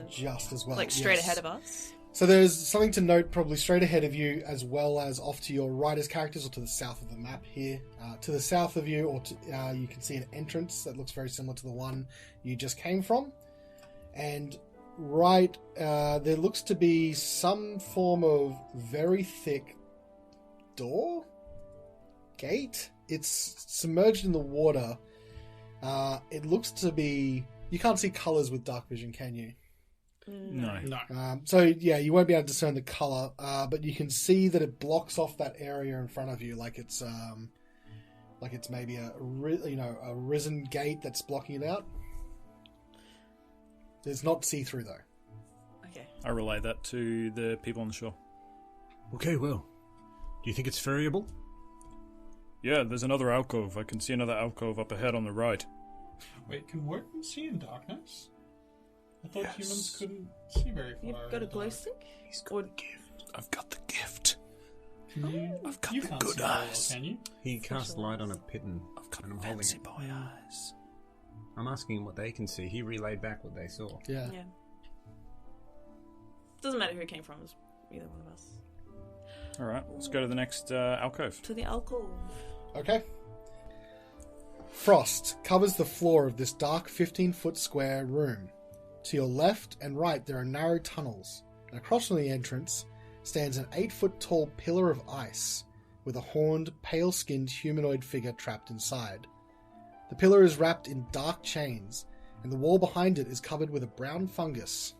just as well. Like straight yes. ahead of us? So there's something to note probably straight ahead of you, as well as off to your right as characters, or to the south of the map here. To the south of you, you can see an entrance that looks very similar to the one you just came from. And right, there looks to be some form of very thick door? Gate? It's submerged in the water. It looks to be... You can't see colours with dark vision, can you? No. So yeah, you won't be able to discern the color, but you can see that it blocks off that area in front of you, like it's maybe a risen gate that's blocking it out. It's not see through though. Okay. I relay that to the people on the shore. Okay, well, do you think it's ferryable? Yeah, there's another alcove. I can see another alcove up ahead on the right. Wait, can workmen see in darkness? I thought humans couldn't see very far. You've got a in the glow dark. stick? He's got the gift. I've got the gift. I've got you the can't good see very well, eyes. can you? He cast light on a pitten. I've got and I'm holding fancy it. boy eyes. I'm asking him what they can see. He relayed back what they saw. Yeah. Yeah. Doesn't matter who it came from, it's either one of us. Alright, let's go to the next alcove. To the alcove. Okay. Frost covers the floor of this dark 15-foot square room. To your left and right there are narrow tunnels, and across from the entrance stands an 8-foot tall pillar of ice with a horned, pale-skinned humanoid figure trapped inside. The pillar is wrapped in dark chains, and the wall behind it is covered with a brown fungus.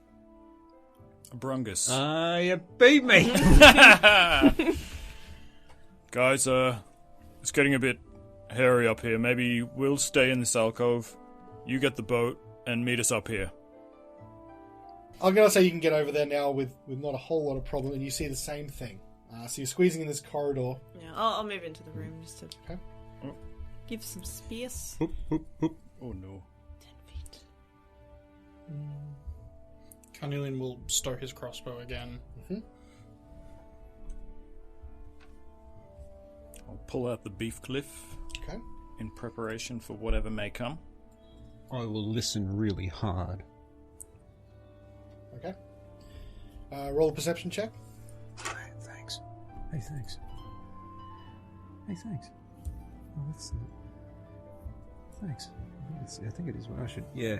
A Brungus. You beat me! Guys, it's getting a bit hairy up here. Maybe we'll stay in this alcove. You get the boat and meet us up here. I'm going to say you can get over there now with not a whole lot of problem, and you see the same thing. So you're squeezing in this corridor. Yeah, I'll move into the room just to Okay. give some space. Oh no. 10 feet. Carnelian will stow his crossbow again. I'll pull out the beef cliff Okay. in preparation for whatever may come. I will listen really hard. Okay. Roll a perception check. Thanks. Hey, thanks. Hey, thanks. Oh, that's... thanks. I think it is what I should... Yeah.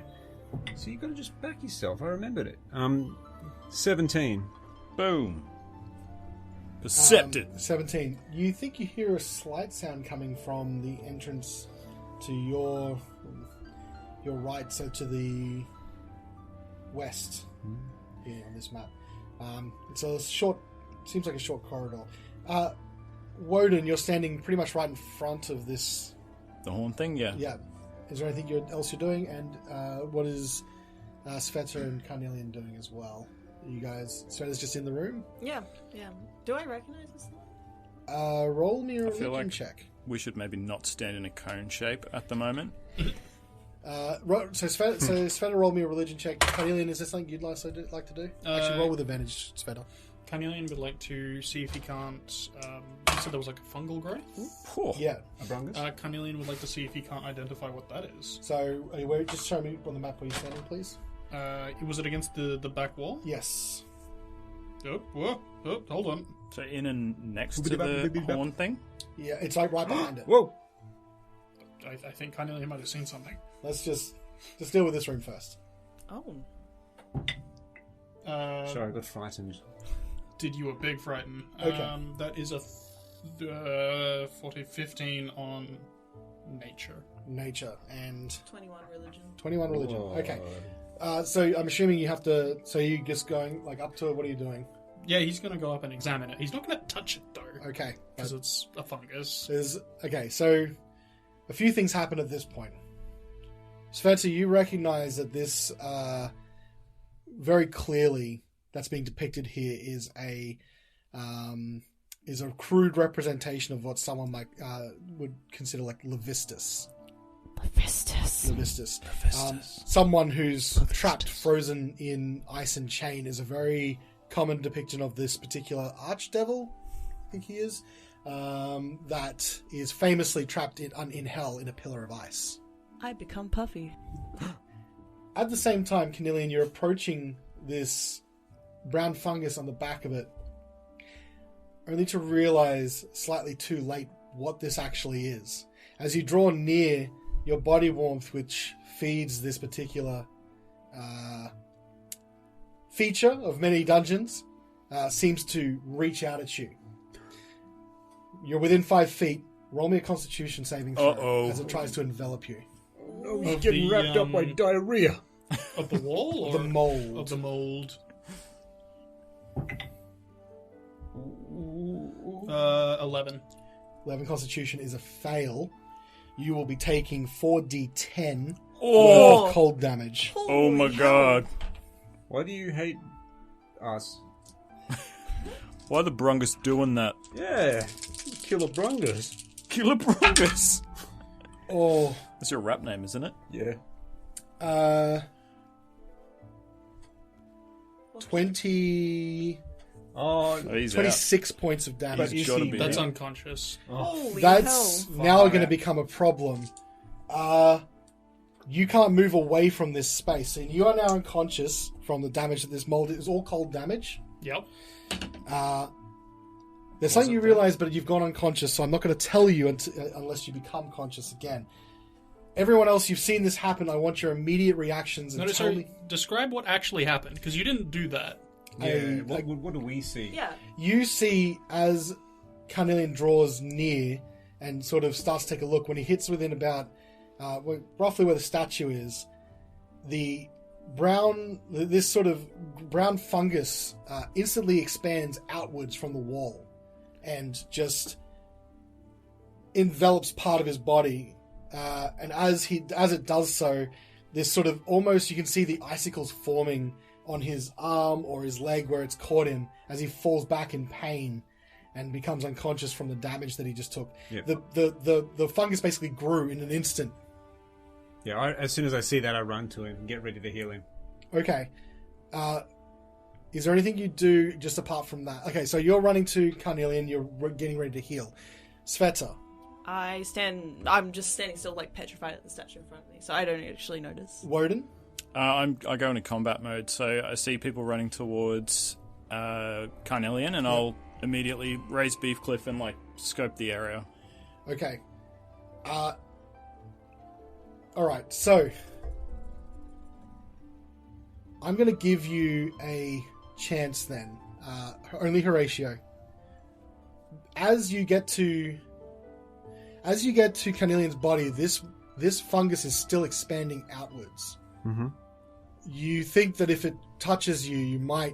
So you got to just back yourself. I remembered it. 17. Boom. Percepted. 17. You think you hear a slight sound coming from the entrance to your right, so to the west here on this map. It's a short, seems like a short corridor. Woden, you're standing pretty much right in front of this. The horn thing, yeah. Yeah. Is there anything else you're doing? And what is Sveta and Carnelian doing as well? You guys, Sveta's just in the room? Yeah. Do I recognize this thing? Roll me a I feel religion like check. we should maybe not stand in a cone shape at the moment. So Sveta rolled me a religion check. Carnelian, is there something you'd like to do? Actually, roll with advantage, Sveta. Carnelian would like to see if he can't... you said there was like a fungal growth? Poor. Yeah. A Brungus? Carnelian would like to see if he can't identify what that is. So, just show me on the map where you're standing, please. Was it against the back wall? Yes. Oh, hold on. So in and next to the horn thing? Yeah, it's like right behind it. Whoa! I think Carnelian might have seen something. Let's just deal with this room first. Oh. Sorry, I got frightened. Did you a big frighten? Okay. That is a 15 on nature. Nature and 21 religion. 21 religion. Whoa. Okay. So I'm assuming you have to. So you just going like up to it. What are you doing? Yeah, he's going to go up and examine it. He's not going to touch it, though. Okay. Because it's a fungus. Okay, so a few things happen at this point. Sveta, you recognize that this very clearly that's being depicted here is a crude representation of what someone might would consider like Levistus. Levistus. Someone who's trapped, frozen in ice and chain is a very common depiction of this particular archdevil, I think he is, that is famously trapped in hell in a pillar of ice. I become puffy. At the same time, Carnelian, you're approaching this brown fungus on the back of it, only to realize slightly too late what this actually is. As you draw near, your body warmth, which feeds this particular feature of many dungeons, seems to reach out at you. You're within 5 feet. Roll me a Constitution saving throw as it tries to envelop you. No, he's getting wrapped up by diarrhea. Of the wall? Or The mold. Of the mold. 11. 11 Constitution is a fail. You will be taking 4d10 Oh! worth of cold damage. Oh my god. Why do you hate us? Why are the Brungus doing that? Yeah, kill a Brungus. Killer Brungus! Oh, That's your rap name, isn't it? Yeah. 20... Oh, He's 26 points of damage. But you gotta see, be That's out. unconscious. Holy That's hell. now going to become a problem. You can't move away from this space, and you are now unconscious from the damage that this mold is. All cold damage. Yep. There's something you realise, but you've gone unconscious, so I'm not going to tell you unless you become conscious again. Everyone else, you've seen this happen. I want your immediate reactions and No, tell sorry, me. describe what actually happened, because you didn't do that. yeah. What do we see? Yeah. You see as Carnelian draws near and sort of starts to take a look, when he hits within about roughly where the statue is, this sort of brown fungus instantly expands outwards from the wall and just envelops part of his body, and as it does so, this sort of almost you can see the icicles forming on his arm or his leg where it's caught him as he falls back in pain and becomes unconscious from the damage that he just took. Yep. The fungus basically grew in an instant. Yeah, as soon as I see that, I run to him and get ready to heal him. Okay. Is there anything you do just apart from that? Okay, so you're running to Carnelian, you're getting ready to heal. Sveta. I'm just standing still, like petrified at the statue in front of me, so I don't actually notice. Woden. I go into combat mode, so I see people running towards Carnelian, and I'll immediately raise Beefcliff and like scope the area. Okay. Alright, so I'm going to give you a chance then. Only Horatio. As you get to Carnelian's body, this fungus is still expanding outwards. Mm-hmm. You think that if it touches you, you might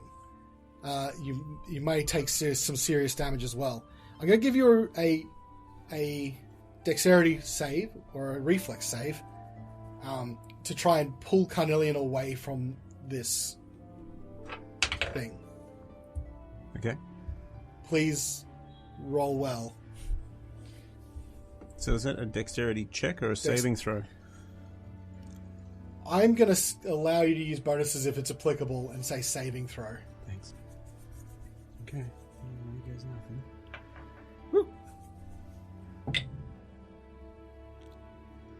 take some serious damage as well. I'm going to give you a dexterity save or a reflex save to try and pull Carnelian away from this thing. Okay. Please roll well. So is that a dexterity check or a saving throw? I'm going to allow you to use bonuses if it's applicable and say saving throw. Thanks. Okay. There's nothing. Woo!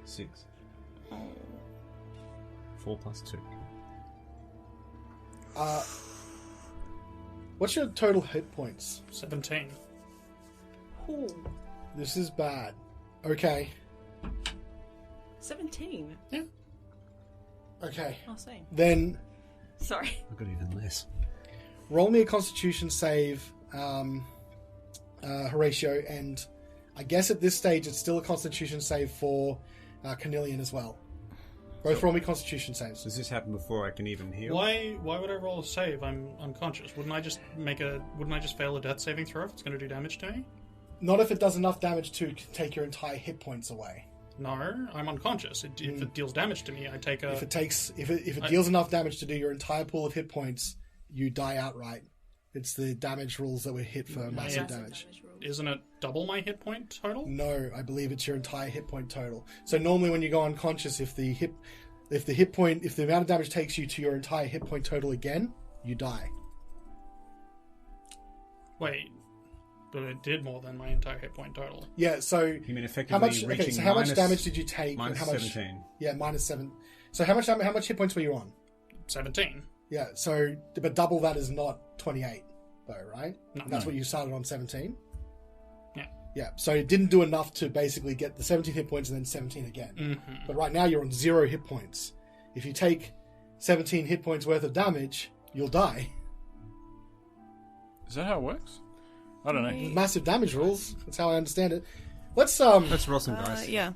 6. 4 plus 2. What's your total hit points? 17. Ooh, This is bad. Okay. 17. Yeah. Okay. Oh, same. Then Sorry. I've got even less. roll me a Constitution save, Horatio, and I guess at this stage it's still a Constitution save for Carnelian as well. Both roll me Constitution saves. Does this happen before I can even heal? Why would I roll a save? I'm unconscious. Wouldn't I just fail a death saving throw if it's going to do damage to me? Not if it does enough damage to take your entire hit points away. No, I'm unconscious. If it deals damage to me, I take a... If it deals enough damage to do your entire pool of hit points, you die outright. It's the damage rules that were hit for massive damage. Isn't it double my hit point total? No, I believe it's your entire hit point total. So normally when you go unconscious, if the amount of damage takes you to your entire hit point total again, you die. Wait, but it did more than my entire hit point total. Yeah, so You mean effectively how much? reaching Okay, so how much minus- damage did you take? minus and how much? 17. Yeah, -7. So how much hit points were you on? 17. Yeah, so but double that is not 28, though, right? No. That's what you started on 17. Yeah. Yeah, so it didn't do enough to basically get the 17 hit points and then 17 again. Mm-hmm. But right now you're on 0 hit points. If you take 17 hit points worth of damage, you'll die. Is that how it works? I don't know. Massive damage rules. That's how I understand it. Let's roll some dice. Yeah.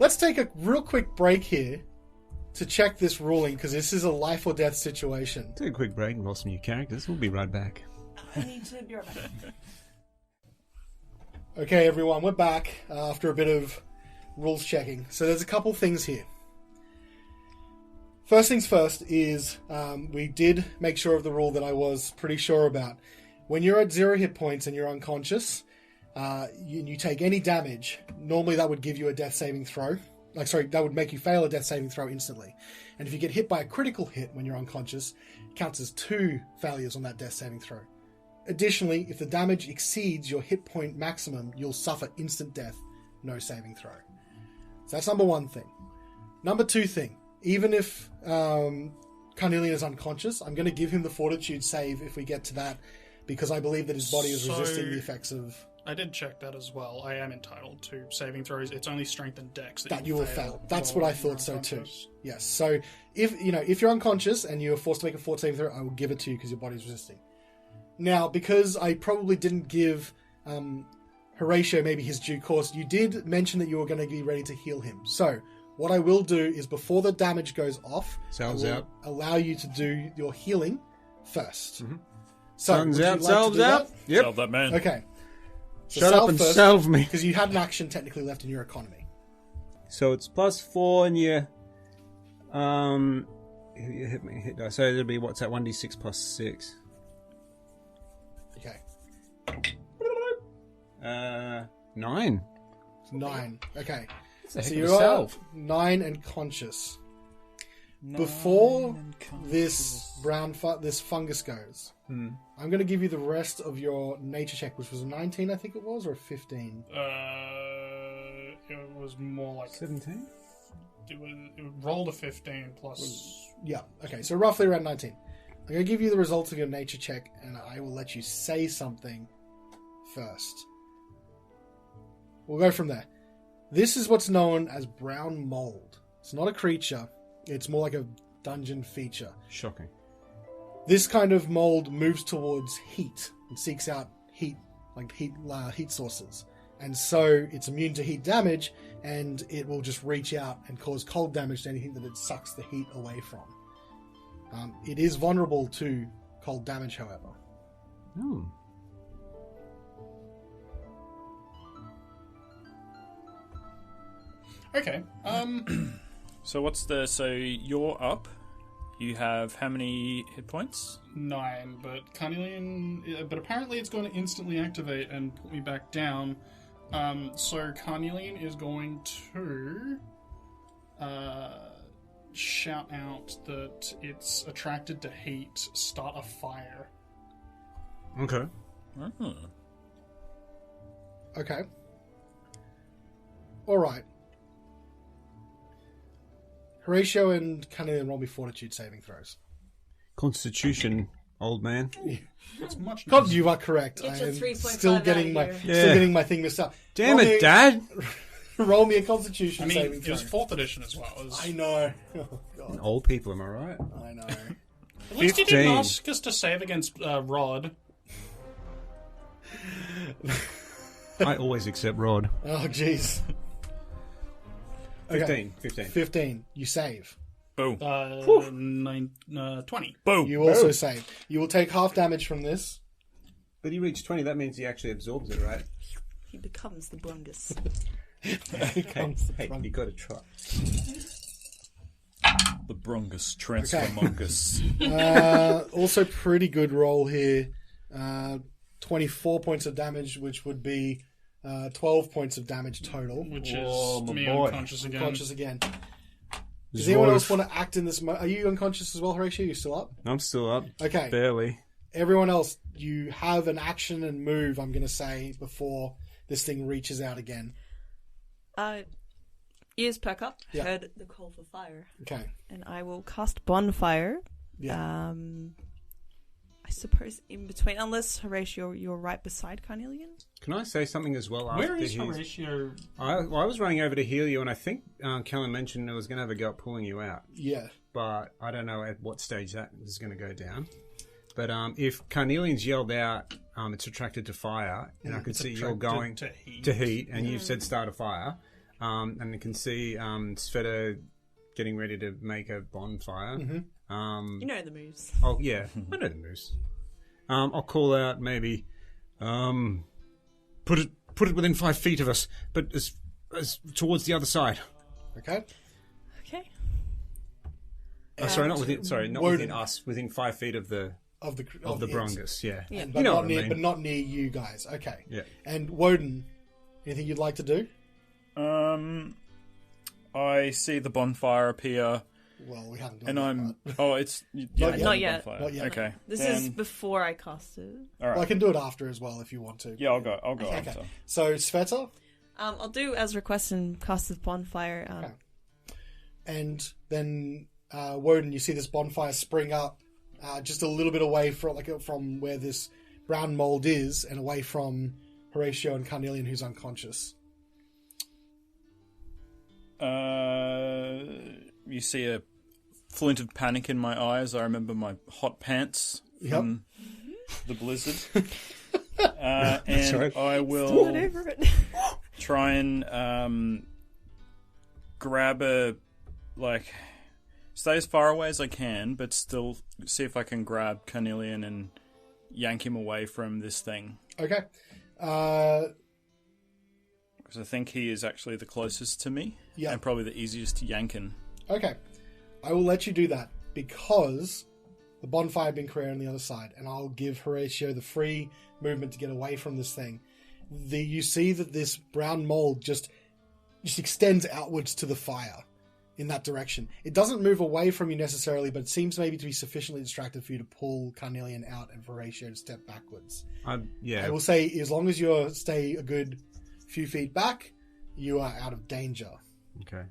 let's take a real quick break here to check this ruling because this is a life or death situation. Take a quick break and roll some new characters. We'll be right back. I need to be right back. Okay, everyone, we're back after a bit of rules checking. So there's a couple things here. First things first is we did make sure of the rule that I was pretty sure about. When you're at 0 hit points and you're unconscious, you take any damage, normally that would give you a death saving throw. That would make you fail a death saving throw instantly. And if you get hit by a critical hit when you're unconscious, it counts as 2 failures on that death saving throw. Additionally, if the damage exceeds your hit point maximum, you'll suffer instant death, no saving throw. So that's number one thing. Number two thing, even if Carnelian is unconscious, I'm going to give him the fortitude save if we get to that, because I believe that his body is resisting the effects of... I did check that as well. I am entitled to saving throws. It's only strength and dex that you will fail. That's what I thought so too. Yes. So if you're unconscious and you're forced to make a fort saving throw, I will give it to you because your body's resisting. Now, because I probably didn't give Horatio maybe his due course, you did mention that you were going to be ready to heal him. So what I will do is before the damage goes off, Salves I will out. allow you to do your healing first. Mm-hmm. So, Sun's would you out, like to salves do out. that? Yep. Solve that man. Okay. So Shut up and salve me. because you had an action technically left in your economy. So it's +4 and you hit me, hit dice. So it'll be, what's that, 1d6 plus 6. Okay. 9. 9. Okay. That's a So heck of you a are salve. 9 and conscious. Before this this fungus goes, I'm going to give you the rest of your nature check, which was a 19, I think it was, or a 15. It was more like 17? it rolled a 15 plus. Yeah, okay, so roughly around 19. I'm going to give you the results of your nature check, and I will let you say something first. We'll go from there. This is what's known as brown mold. It's not a creature. It's more like a dungeon feature. Shocking. This kind of mold moves towards heat and seeks out heat, like heat sources. And so it's immune to heat damage, and it will just reach out and cause cold damage to anything that it sucks the heat away from. It is vulnerable to cold damage, however. Hmm. Okay. So you're up. You have how many hit points? 9, but Carnelian. But apparently it's going to instantly activate and put me back down. So Carnelian is going to shout out that it's attracted to heat, start a fire. Okay. Oh. Okay. Alright. Horatio and Cunningham roll me fortitude saving throws. Constitution, old man. It's much God, nicer. you are correct. Get I your am 3.5 still out getting of my here. still getting my thing messed up. Damn Roll it, me- Dad! Roll me a Constitution I mean, saving it throw. was 4th edition as well. It was- I know. Oh, God. Old people, am I right? I know. At least you didn't 15. ask us to save against Rod. I always accept Rod. Oh, jeez. 15. 15. 15. You save. Boom. 20. Boom. You also save. You will take half damage from this. But he reached 20, that means he actually absorbs it, right? He becomes the Brungus. Hey, you gotta try. The Brungus Transformungus. Also, pretty good roll here. 24 points of damage, which would be 12 points of damage total. Which Oh, is my me boy. unconscious again. Unconscious again. Does anyone else want to act in this? Are you unconscious as well, Horatio? You still up? I'm still up. Okay. Barely. Everyone else, you have an action and move, I'm going to say, before this thing reaches out again. Ears perk up. Yeah. Heard the call for fire. Okay. And I will cast Bonfire. Yeah. I suppose in between, unless Horatio, you're right beside Carnelian. Can I say something as well? Where after is he's- Horatio? I was running over to heal you, and I think Kellen mentioned I was going to have a go at pulling you out. Yeah. But I don't know at what stage that is going to go down. But if Carnelian's yelled out, it's attracted to fire, and I can see you're going to heat. to heat, and you've said start a fire, and I can see Sveta getting ready to make a bonfire. You know the moves. Oh yeah, I know the moves. I'll call out maybe, put it within 5 feet of us, but as towards the other side. Okay. Okay. Sorry, not within Woden. within us, within 5 feet of the Of the it. Brungus. Yeah, Yeah. But you know not what near, I mean. but not near you guys. Okay. Yeah. And Woden, anything you'd like to do? I see the bonfire appear, Well, we haven't done and that I'm. part. Oh, it's Not yet. bonfire. Not yet. Okay. This then, is before I cast it. all right. Well, I can do it after as well if you want to. Yeah, I'll go. Okay. After. So Sveta, I'll do as requested and cast this bonfire. Okay. And then Woden, you see this bonfire spring up just a little bit away from where this brown mold is, and away from Horatio and Carnelian, who's unconscious. You see a flint of panic in my eyes. I remember my hot pants from the blizzard. And right. I will Whatever it. try and grab stay as far away as I can, but still see if I can grab Carnelian and yank him away from this thing. Okay. Because I think he is actually the closest to me. Yeah. And probably the easiest to yankin. Okay. I will let you do that because the bonfire had been created on the other side, and I'll give Horatio the free movement to get away from this thing. You see that this brown mold just extends outwards to the fire in that direction. It doesn't move away from you necessarily, but it seems maybe to be sufficiently distracted for you to pull Carnelian out and for Horatio to step backwards. Yeah. I will say, as long as you stay a good few feet back, you are out of danger. Okay.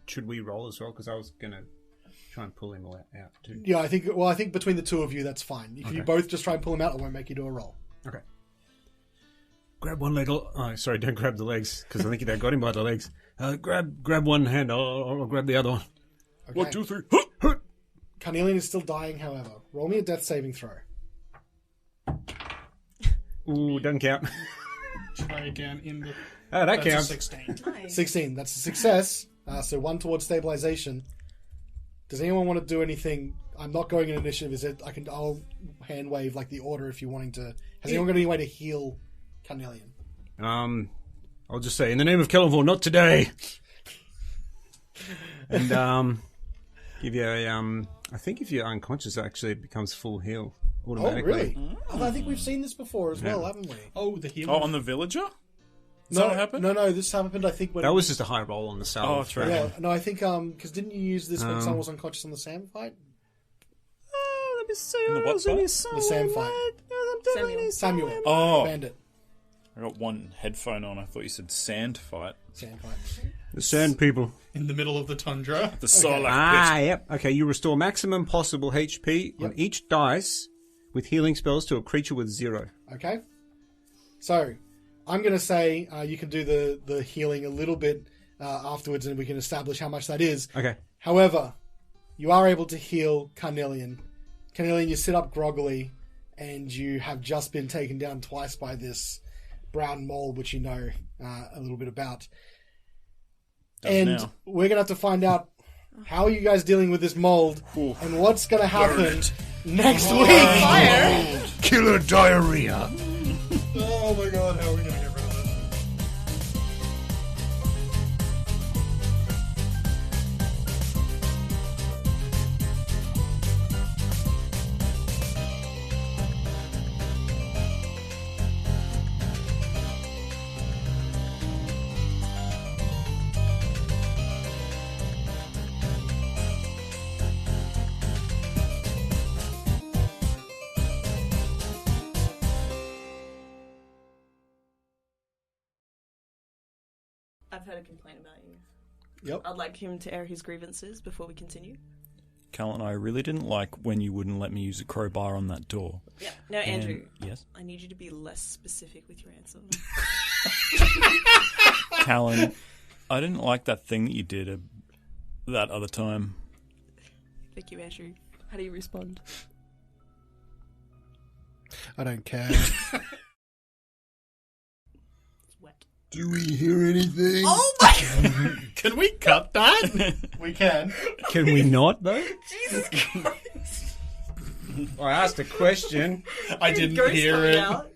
Should we roll as well? Because I was gonna try and pull him out too. Yeah, I think between the two of you, that's fine. If you both just try and pull him out, I won't make you do a roll. Okay. Grab one leg. Oh, sorry, don't grab the legs because I think that got him by the legs. Grab one hand. I'll grab the other one. Okay. 1, 2, 3. Carnelian is still dying, however. Roll me a death saving throw. Ooh, doesn't count. Try again in the... Oh, that That's a counts. 16. Nice. 16. That's a success. So 1 towards stabilization. Does anyone want to do anything? I'm not going in initiative. I'll hand wave like the order if you're wanting to. Has anyone got any way to heal Carnelian? I'll just say, in the name of Kellenvor, not today. And give you a I think if you're unconscious, actually, it becomes full heal automatically. Oh, really? I think we've seen this before as well, haven't we? Oh, the healing. Oh, on the villager? Is that what happened? No, this happened, I think, when... That was just a high roll on the salve. Oh, that's right. Yeah, no, I think, because didn't you use this when someone was unconscious on the Sam fight? Let me see. In the what fight? The Sam fight. Samuel. Oh. Bandit. I got one headphone on. I thought you said sand fight. Sam fight. The sand people. In the middle of the tundra. The Sarlacc pit. Yep. Okay, you restore maximum possible HP on each dice with healing spells to a creature with 0. Okay. So, I'm going to say you can do the healing a little bit afterwards, and we can establish how much that is. Okay. However, you are able to heal Carnelian. Carnelian, you sit up groggily, and you have just been taken down twice by this brown mold, which you know a little bit about. Now. We're going to have to find out how are you guys dealing with this mold and what's going to happen next week. Fire! Killer diarrhea. Oh my god, how are we going to get rid of this? I've heard a complaint about you. Yep. I'd like him to air his grievances before we continue. Callan, I really didn't like when you wouldn't let me use a crowbar on that door. Yeah. Now, Andrew, Yes? I need you to be less specific with your answer. Callan, I didn't like that thing that you did that other time. Thank you, Andrew. How do you respond? I don't care. It's wet. Do we hear anything? Oh my Can we cut that? We can. Can we not, though? Jesus Christ! I asked a question. I didn't Ghost hear coming it. out.